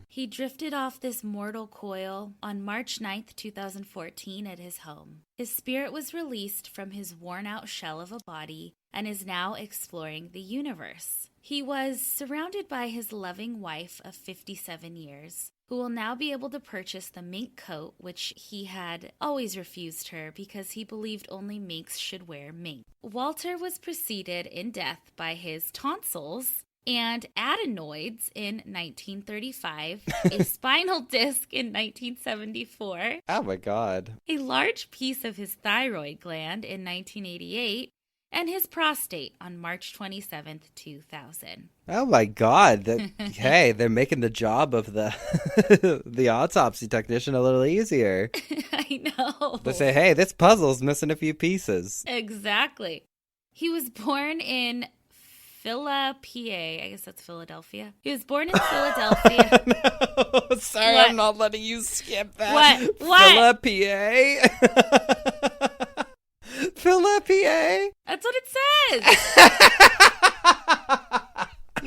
He drifted off this mortal coil on March 9th, 2014 at his home. His spirit was released from his worn-out shell of a body and is now exploring the universe. He was surrounded by his loving wife of 57 years, who will now be able to purchase the mink coat, which he had always refused her because he believed only minks should wear mink. Walter was preceded in death by his tonsils and adenoids in 1935, a spinal disc in 1974. Oh my God. A large piece of his thyroid gland in 1988, and his prostate on March 27th, 2000. Oh my God. Hey, they're making the job of the the autopsy technician a little easier. I know. They say, hey, this puzzle's missing a few pieces. Exactly. He was born in phila, PA. I guess that's Philadelphia. He was born in Philadelphia. No, sorry, What? I'm not letting you skip that. What? Phila, PA. Phila, PA. That's what it says.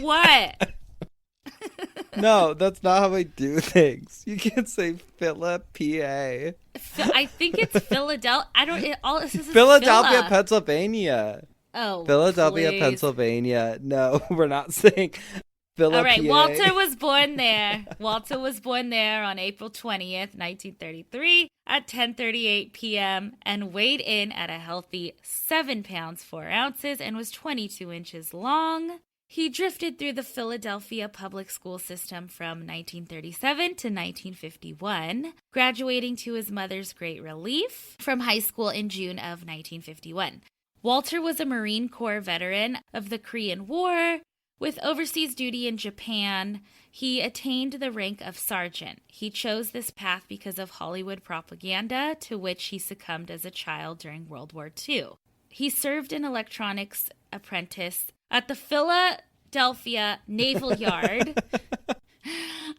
What? No, that's not how I do things. You can't say Phila, PA. I think it's Philadelphia. I don't. All it says is Philadelphia, Phila. Pennsylvania. Oh, Philadelphia, please. Pennsylvania. No, we're not saying Phila, All right, PA. Walter was born there. Walter was born there on April 20th, 1933 at 10:38 p.m. and weighed in at a healthy 7 pounds 4 ounces and was 22 inches long. He drifted through the Philadelphia public school system from 1937 to 1951, graduating to his mother's great relief from high school in June of 1951. Walter was a Marine Corps veteran of the Korean War. With overseas duty in Japan, he attained the rank of sergeant. He chose this path because of Hollywood propaganda, to which he succumbed as a child during World War II. He served an electronics apprentice at the Philadelphia Naval Yard.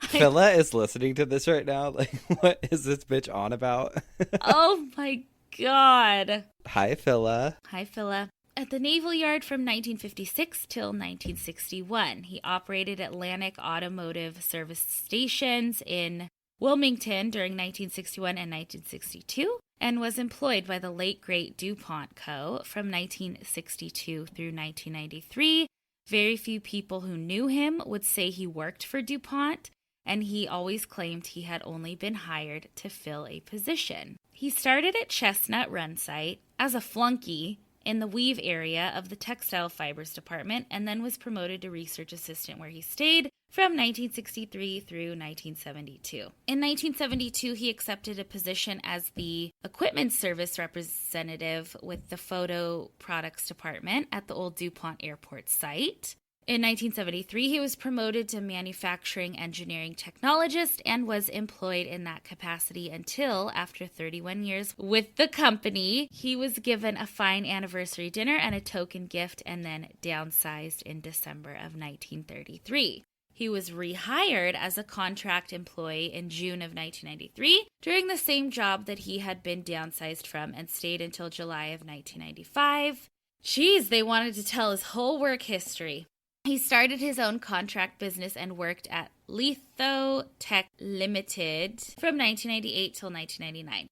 Phila is listening to this right now. Like, what is this bitch on about? Oh my God. Hi, Phila. Hi, Phila. At the Naval Yard from 1956 till 1961. He operated Atlantic Automotive Service Stations in Wilmington during 1961 and 1962 and was employed by the late great DuPont Co. from 1962 through 1993. Very few people who knew him would say he worked for DuPont, and he always claimed he had only been hired to fill a position. He started at Chestnut Run Site as a flunky in the weave area of the textile fibers department and then was promoted to research assistant where he stayed from 1963 through 1972. In 1972, he accepted a position as the equipment service representative with the photo products department at the old DuPont Airport site. In 1973, he was promoted to manufacturing engineering technologist and was employed in that capacity until, after 31 years with the company, he was given a fine anniversary dinner and a token gift and then downsized in December of 1933. He was rehired as a contract employee in June of 1993 during the same job that he had been downsized from and stayed until July of 1995. Geez, they wanted to tell his whole work history. He started his own contract business and worked at Litho Tech Limited from 1998 till 1999.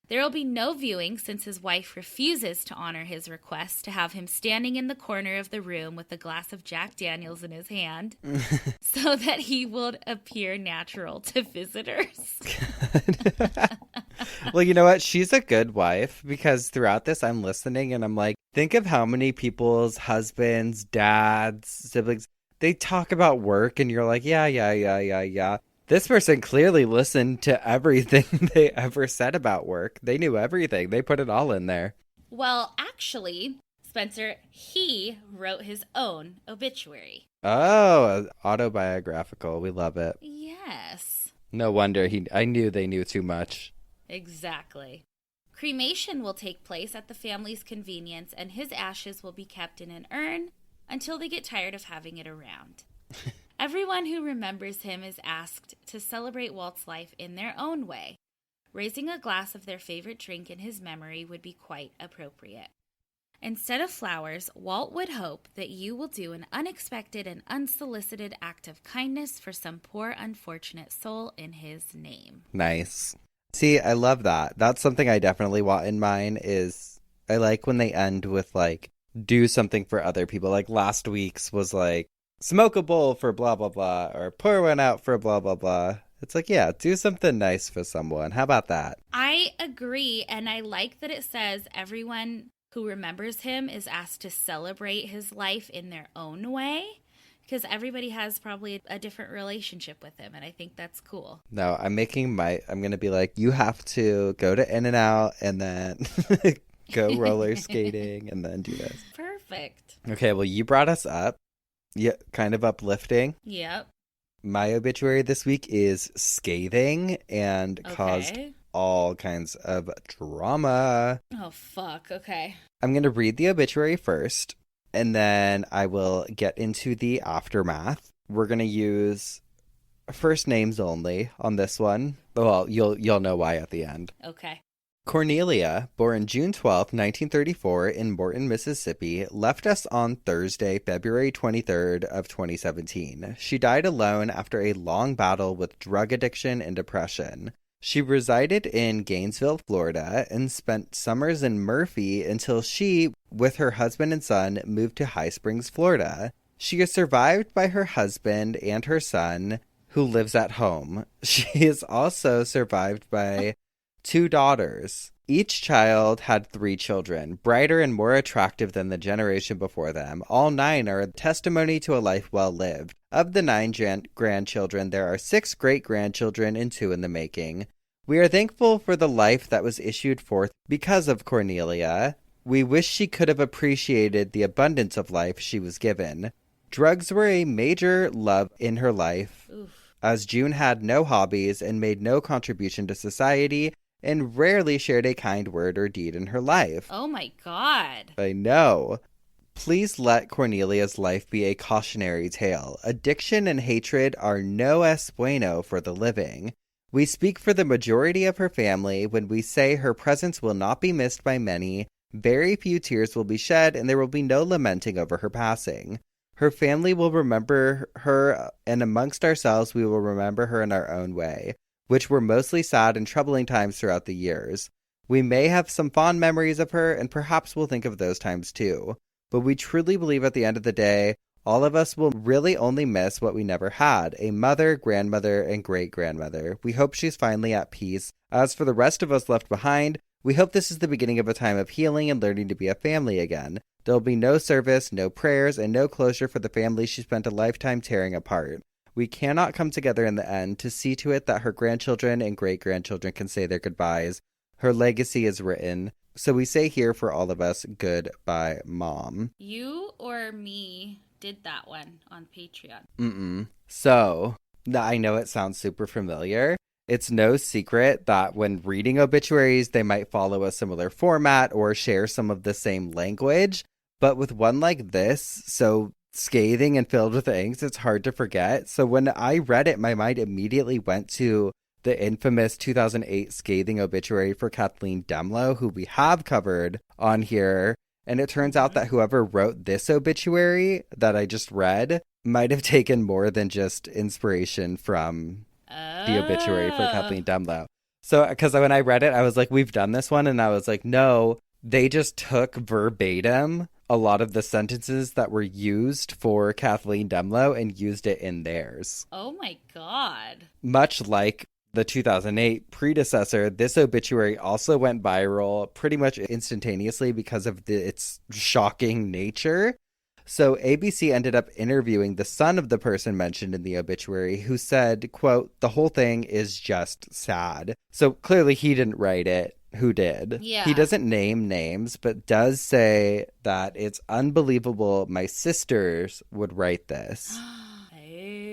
There will be no viewing since his wife refuses to honor his request to have him standing in the corner of the room with a glass of Jack Daniels in his hand so that he would appear natural to visitors. Well, you know what? She's a good wife because throughout this, I'm listening and I'm like, think of how many people's husbands, dads, siblings, they talk about work and you're like, yeah. This person clearly listened to everything they ever said about work. They knew everything. They put it all in there. Well, actually, Spencer, he wrote his own obituary. Oh, autobiographical. We love it. Yes. No wonder I knew they knew too much. Exactly. Cremation will take place at the family's convenience, and his ashes will be kept in an urn until they get tired of having it around. Everyone who remembers him is asked to celebrate Walt's life in their own way. Raising a glass of their favorite drink in his memory would be quite appropriate. Instead of flowers, Walt would hope that you will do an unexpected and unsolicited act of kindness for some poor unfortunate soul in his name. Nice. See, I love that. That's something I definitely want in mine is I like when they end with like, do something for other people. Like last week's was like, smoke a bowl for blah, blah, blah, or pour one out for blah, blah, blah. It's like, yeah, do something nice for someone. How about that? I agree, and I like that it says everyone who remembers him is asked to celebrate his life in their own way, because everybody has probably a different relationship with him, and I think that's cool. No, I'm going to be like, you have to go to In-N-Out and then go roller skating and then do this. Perfect. Okay, well, you brought us up. Yeah, kind of uplifting. Yep. My obituary this week is scathing and caused all kinds of drama. Oh, fuck. Okay. I'm going to read the obituary first, and then I will get into the aftermath. We're going to use First names only on this one. Well, you'll know why at the end. Okay. Cornelia, born June 12, 1934 in Morton, Mississippi, left us on Thursday, February 23rd of 2017. She died alone after a long battle with drug addiction and depression. She resided in Gainesville, Florida, and spent summers in Murphy until she, with her husband and son, moved to High Springs, Florida. She is survived by her husband and her son, who lives at home. She is also survived by 2 daughters. Each child had 3 children, brighter and more attractive than the generation before them. All 9 are a testimony to a life well lived. Of the 9 grandchildren, there are 6 great-grandchildren and 2 in the making. We are thankful for the life that was issued forth because of Cornelia. We wish she could have appreciated the abundance of life she was given. Drugs were a major love in her life, as June had no hobbies and made no contribution to society, and rarely shared a kind word or deed in her life. Oh my God. I know. Please let Cornelia's life be a cautionary tale. Addiction and hatred are no es bueno for the living. We speak for the majority of her family when we say her presence will not be missed by many, very few tears will be shed, and there will be no lamenting over her passing. Her family will remember her, and amongst ourselves we will remember her in our own way, which were mostly sad and troubling times throughout the years. We may have some fond memories of her, and perhaps we'll think of those times too. But we truly believe at the end of the day, all of us will really only miss what we never had, a mother, grandmother, and great-grandmother. We hope she's finally at peace. As for the rest of us left behind, we hope this is the beginning of a time of healing and learning to be a family again. There'll be no service, no prayers, and no closure for the family she spent a lifetime tearing apart. We cannot come together in the end to see to it that her grandchildren and great-grandchildren can say their goodbyes. Her legacy is written. So we say here for all of us, goodbye, Mom. You or me did that one on Patreon. So, I know it sounds super familiar. It's no secret that when reading obituaries, they might follow a similar format or share some of the same language. But with one like this, so scathing and filled with angst, it's hard to forget. So when I read it, my mind immediately went to the infamous 2008 scathing obituary for Kathleen Demlow, who we have covered on here. And it turns out that whoever wrote this obituary that I just read might have taken more than just inspiration from the obituary for Kathleen Demlow. So, because when I read it, I was like, we've done this one. And I was like, no, they just took verbatim a lot of the sentences that were used for Kathleen Demlow and used it in theirs. Oh my God. Much like the 2008 predecessor, this obituary also went viral pretty much instantaneously because of its shocking nature. So ABC ended up interviewing the son of the person mentioned in the obituary, who said, quote, "The whole thing is just sad." So clearly he didn't write it. Who did? Yeah. He doesn't name names, but does say that it's unbelievable my sisters would write this.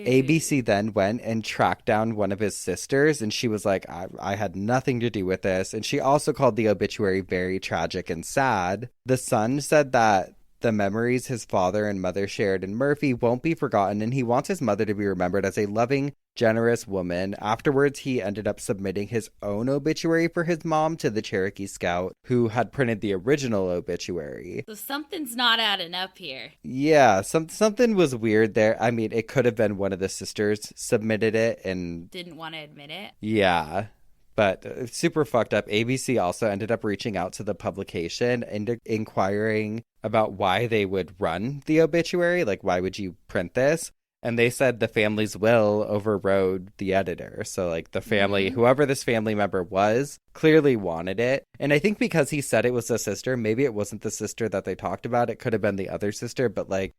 ABC then went and tracked down one of his sisters, and she was like, I had nothing to do with this. And she also called the obituary very tragic and sad. The son said that the memories his father and mother shared in Murphy won't be forgotten, and he wants his mother to be remembered as a loving, generous woman. Afterwards, he ended up submitting his own obituary for his mom to the Cherokee Scout, who had printed the original obituary. So something's not adding up here. Yeah, something was weird there. I mean, it could have been one of the sisters submitted it and didn't want to admit it. Yeah. But super fucked up. ABC also ended up reaching out to the publication and inquiring about why they would run the obituary. Like, why would you print this? And they said the family's will overrode the editor. So, like, the family, whoever this family member was, clearly wanted it. And I think because he said it was a sister, maybe it wasn't the sister that they talked about. It could have been the other sister. But, like,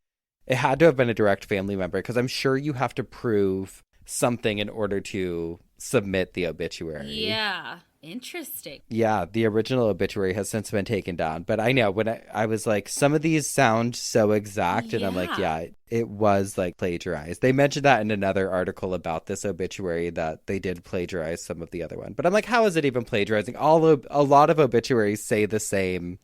it had to have been a direct family member, because I'm sure you have to prove something in order to submit the obituary. Yeah. Interesting. Yeah, the original obituary has since been taken down. But I know when I was like, some of these sound so exact. And I'm like, yeah, it was like plagiarized. They mentioned that in another article about this obituary, that they did plagiarize some of the other one. But I'm like, how is it even plagiarizing? A lot of obituaries say the same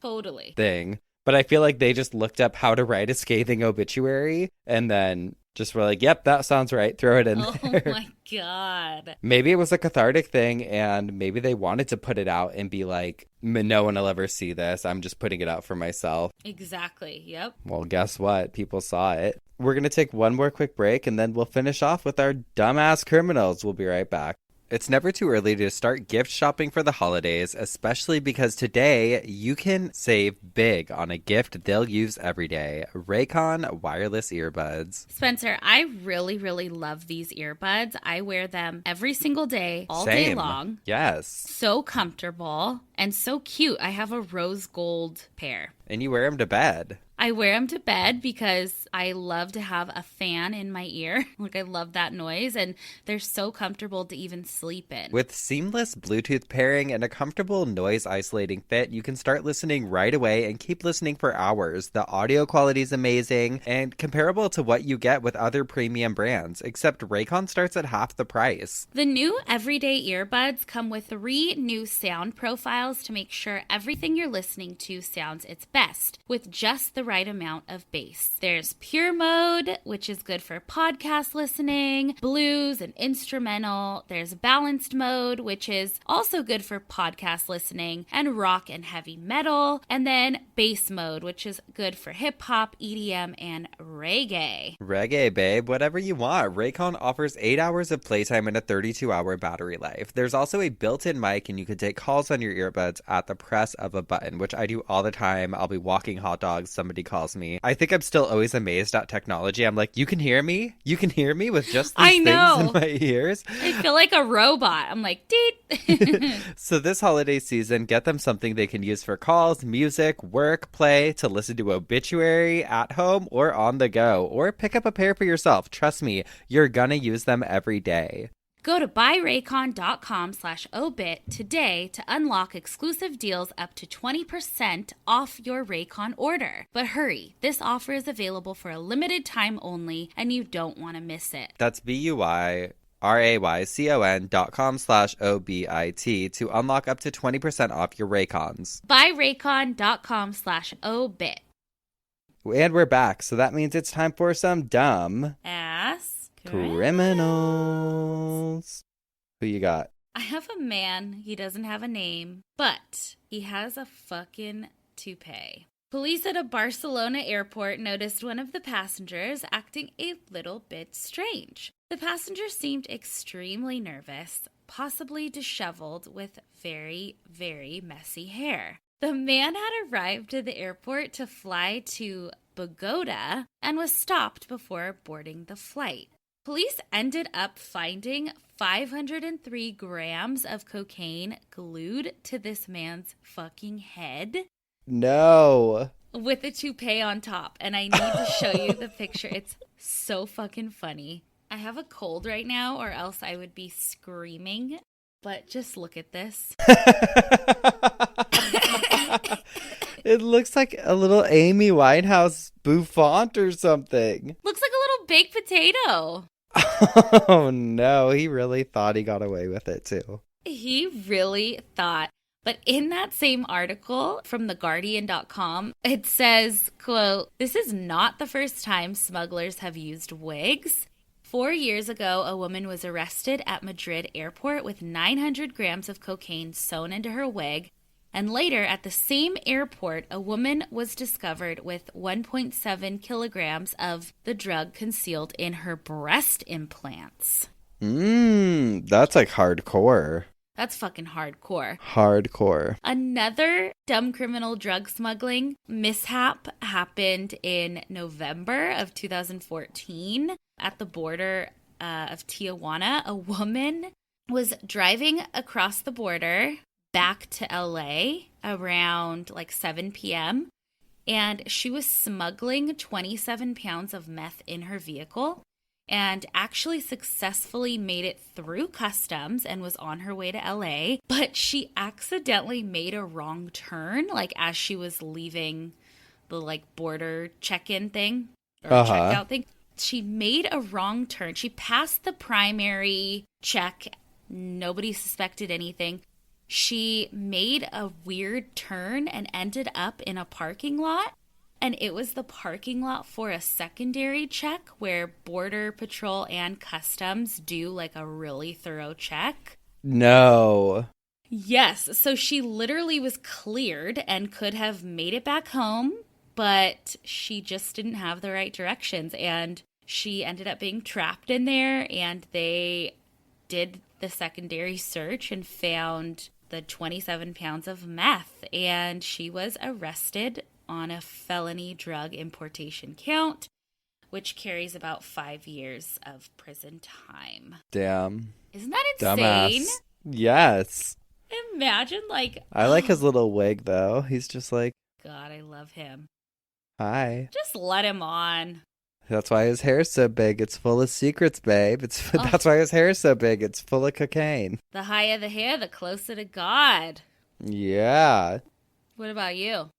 thing. But I feel like they just looked up how to write a scathing obituary and then Just were like, yep, that sounds right. Throw it in Oh there. my God. Maybe it was a cathartic thing and maybe they wanted to put it out and be like, no one will ever see this. I'm just putting it out for myself. Exactly. Yep. Well, guess what? People saw it. We're going to take one more quick break and then we'll finish off with our dumbass criminals. We'll be right back. It's never too early to start gift shopping for the holidays, especially because today you can save big on a gift they'll use every day. Raycon wireless earbuds. Spencer, I really, really love these earbuds. I wear them every single day, all day Same. long. Yes. So comfortable and so cute. I have a rose gold pair. And you wear them to bed. I wear them to bed because I love to have a fan in my ear. Like, I love that noise, and they're so comfortable to even sleep in. With seamless Bluetooth pairing and a comfortable noise-isolating fit, you can start listening right away and keep listening for hours. The audio quality is amazing and comparable to what you get with other premium brands, except Raycon starts at half the price. The new everyday earbuds come with 3 new sound profiles to make sure everything you're listening to sounds its best, with just the right amount of bass. There's pure mode, which is good for podcast listening, blues and instrumental. There's balanced mode, which is also good for podcast listening, and rock and heavy metal. And then bass mode, which is good for hip hop, EDM, and reggae. Reggae, babe. Whatever you want. Raycon offers 8 hours of playtime and a 32-hour battery life. There's also a built-in mic, and you can take calls on your earbuds at the press of a button, which I do all the time. I'll be walking hot dogs. Somebody calls me. I think I'm still always amazed at technology. I'm like, you can hear me? You can hear me with just these things in my ears? I feel like a robot. I'm like, deet. So this holiday season, get them something they can use for calls, music, work, play, to listen to obituary at home or on the go, or pick up a pair for yourself. Trust me, you're gonna use them every day. Go to buyraycon.com/obit today to unlock exclusive deals up to 20% off your Raycon order. But hurry, this offer is available for a limited time only, and you don't want to miss it. That's BUYRAYCON.com/OBIT to unlock up to 20% off your Raycons. Buyraycon.com/obit. And we're back, so that means it's time for some dumb Ass criminals. Who you got? I have a man. He doesn't have a name, but he has a fucking toupee. Police at a Barcelona airport noticed one of the passengers acting a little bit strange. The passenger seemed extremely nervous, possibly disheveled with very, very messy hair. The man had arrived at the airport to fly to Bogota and was stopped before boarding the flight. Police ended up finding 503 grams of cocaine glued to this man's fucking head. No. With a toupee on top. And I need to show you the picture. It's so fucking funny. I have a cold right now, or else I would be screaming. But just look at this. It looks like a little Amy Winehouse bouffant or something. Looks like a little baked potato. Oh no, he really thought he got away with it too. He really thought. But in that same article from theguardian.com, it says, quote, "This is not the first time smugglers have used wigs. 4 years ago, a woman was arrested at Madrid airport with 900 grams of cocaine sewn into her wig. And later, at the same airport, a woman was discovered with 1.7 kilograms of the drug concealed in her breast implants." That's like hardcore. That's fucking hardcore. Hardcore. Another dumb criminal drug smuggling mishap happened in November of 2014 at the border of Tijuana. A woman was driving across the border back to LA around like 7 p.m. and she was smuggling 27 pounds of meth in her vehicle and actually successfully made it through customs and was on her way to LA, but she accidentally made a wrong turn like as she was leaving the like border check-in thing or checkout thing. She made a wrong turn. She passed the primary check. Nobody suspected anything. She made a weird turn and ended up in a parking lot And it was the parking lot for a secondary check where Border Patrol and Customs do like a really thorough check. No. Yes. So she literally was cleared and could have made it back home, but she just didn't have the right directions. And she ended up being trapped in there, and they did the secondary search and found the 27 pounds of meth. And she was arrested on a felony drug importation count, which carries about 5 years of prison time. Damn. Isn't that insane? Dumbass. Yes. Imagine, like... I like his little wig, though. He's just like... God, I love him. Hi. Just let him on. That's why his hair's so big. It's full of secrets, babe. That's why his hair's so big. It's full of cocaine. The higher the hair, the closer to God. Yeah. What about you?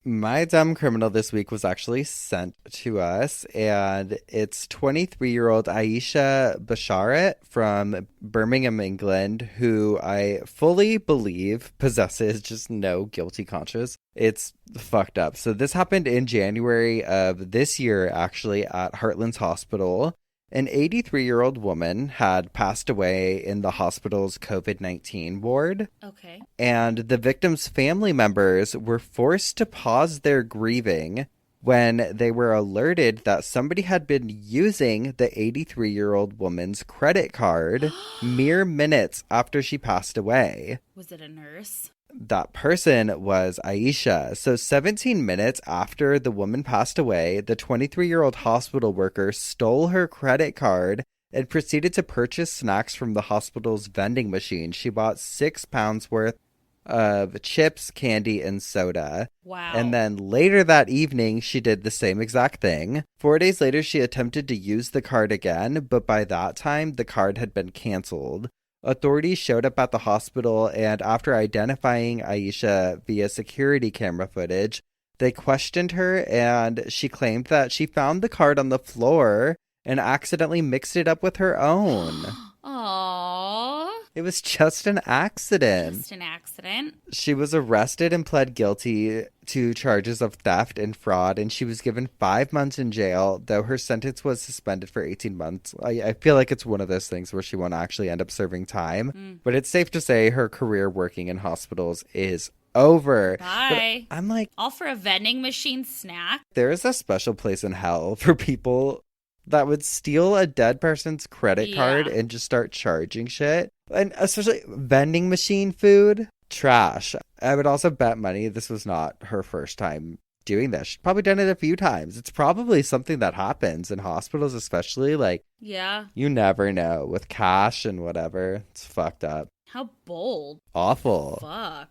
My dumb criminal this week was actually sent to us, and it's 23-year-old Aisha Basharat from Birmingham, England, who I fully believe possesses just no guilty conscience. It's fucked up. So this happened in January of this year, actually, at Heartland's Hospital. An 83-year-old woman had passed away in the hospital's COVID-19 ward. Okay. And the victim's family members were forced to pause their grieving when they were alerted that somebody had been using the 83-year-old woman's credit card mere minutes after she passed away. Was it a nurse? That person was Aisha. So 17 minutes after the woman passed away, the 23-year-old hospital worker stole her credit card and proceeded to purchase snacks from the hospital's vending machine. She bought 6 pounds worth of chips, candy, and soda. Wow. And then later that evening, she did the same exact thing. 4 days later, she attempted to use the card again, but by that time, the card had been canceled. Authorities showed up at the hospital, and after identifying Aisha via security camera footage, they questioned her, and she claimed that she found the card on the floor and accidentally mixed it up with her own. Aww. It was just an accident. Just an accident. She was arrested and pled guilty to charges of theft and fraud, and she was given 5 months in jail, though her sentence was suspended for 18 months. I feel like it's one of those things where she won't actually end up serving time. But it's safe to say her career working in hospitals is over. Bye. But I'm like... All for a vending machine snack? There is a special place in hell for people that would steal a dead person's credit card and just start charging shit. And especially vending machine food, trash. I would also bet money this was not her first time doing this. She's probably done it a few times. It's probably something that happens in hospitals, especially. Like, yeah, you never know with cash and whatever. It's fucked up. How bold. Awful. Fuck.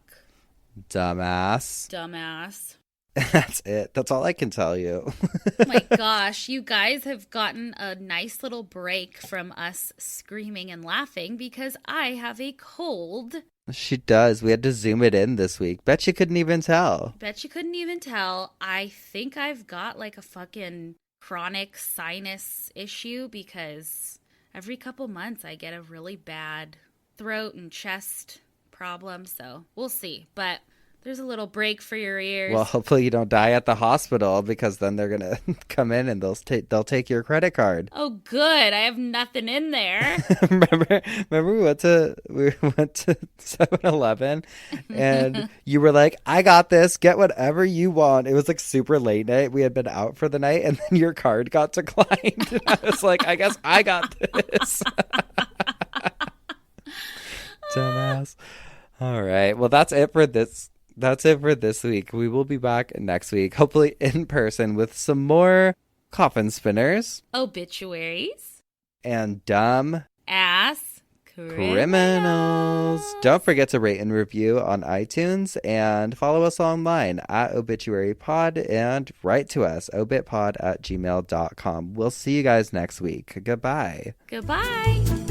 Dumbass. Dumbass. That's it. That's all I can tell you. Oh my gosh, you guys have gotten a nice little break from us screaming and laughing because I have a cold. She does. We had to zoom it in this week. Bet you couldn't even tell. Bet you couldn't even tell. I think I've got like a fucking chronic sinus issue because every couple months I get a really bad throat and chest problem. So we'll see. But there's a little break for your ears. Well, hopefully you don't die at the hospital because then they're going to come in and they'll take your credit card. Oh, good. I have nothing in there. Remember we went to 7-Eleven and you were like, I got this. Get whatever you want. It was like super late night. We had been out for the night and then your card got declined. And I was like, I guess I got this. Dumbass. All right. Well, that's it for this. That's it for this week. We will be back next week, hopefully in person with some more coffin spinners, Obituaries, and dumb ass criminals. Don't forget to rate and review on iTunes and follow us online at obituarypod and write to us obitpod@gmail.com. We'll see you guys next week. Goodbye. Goodbye.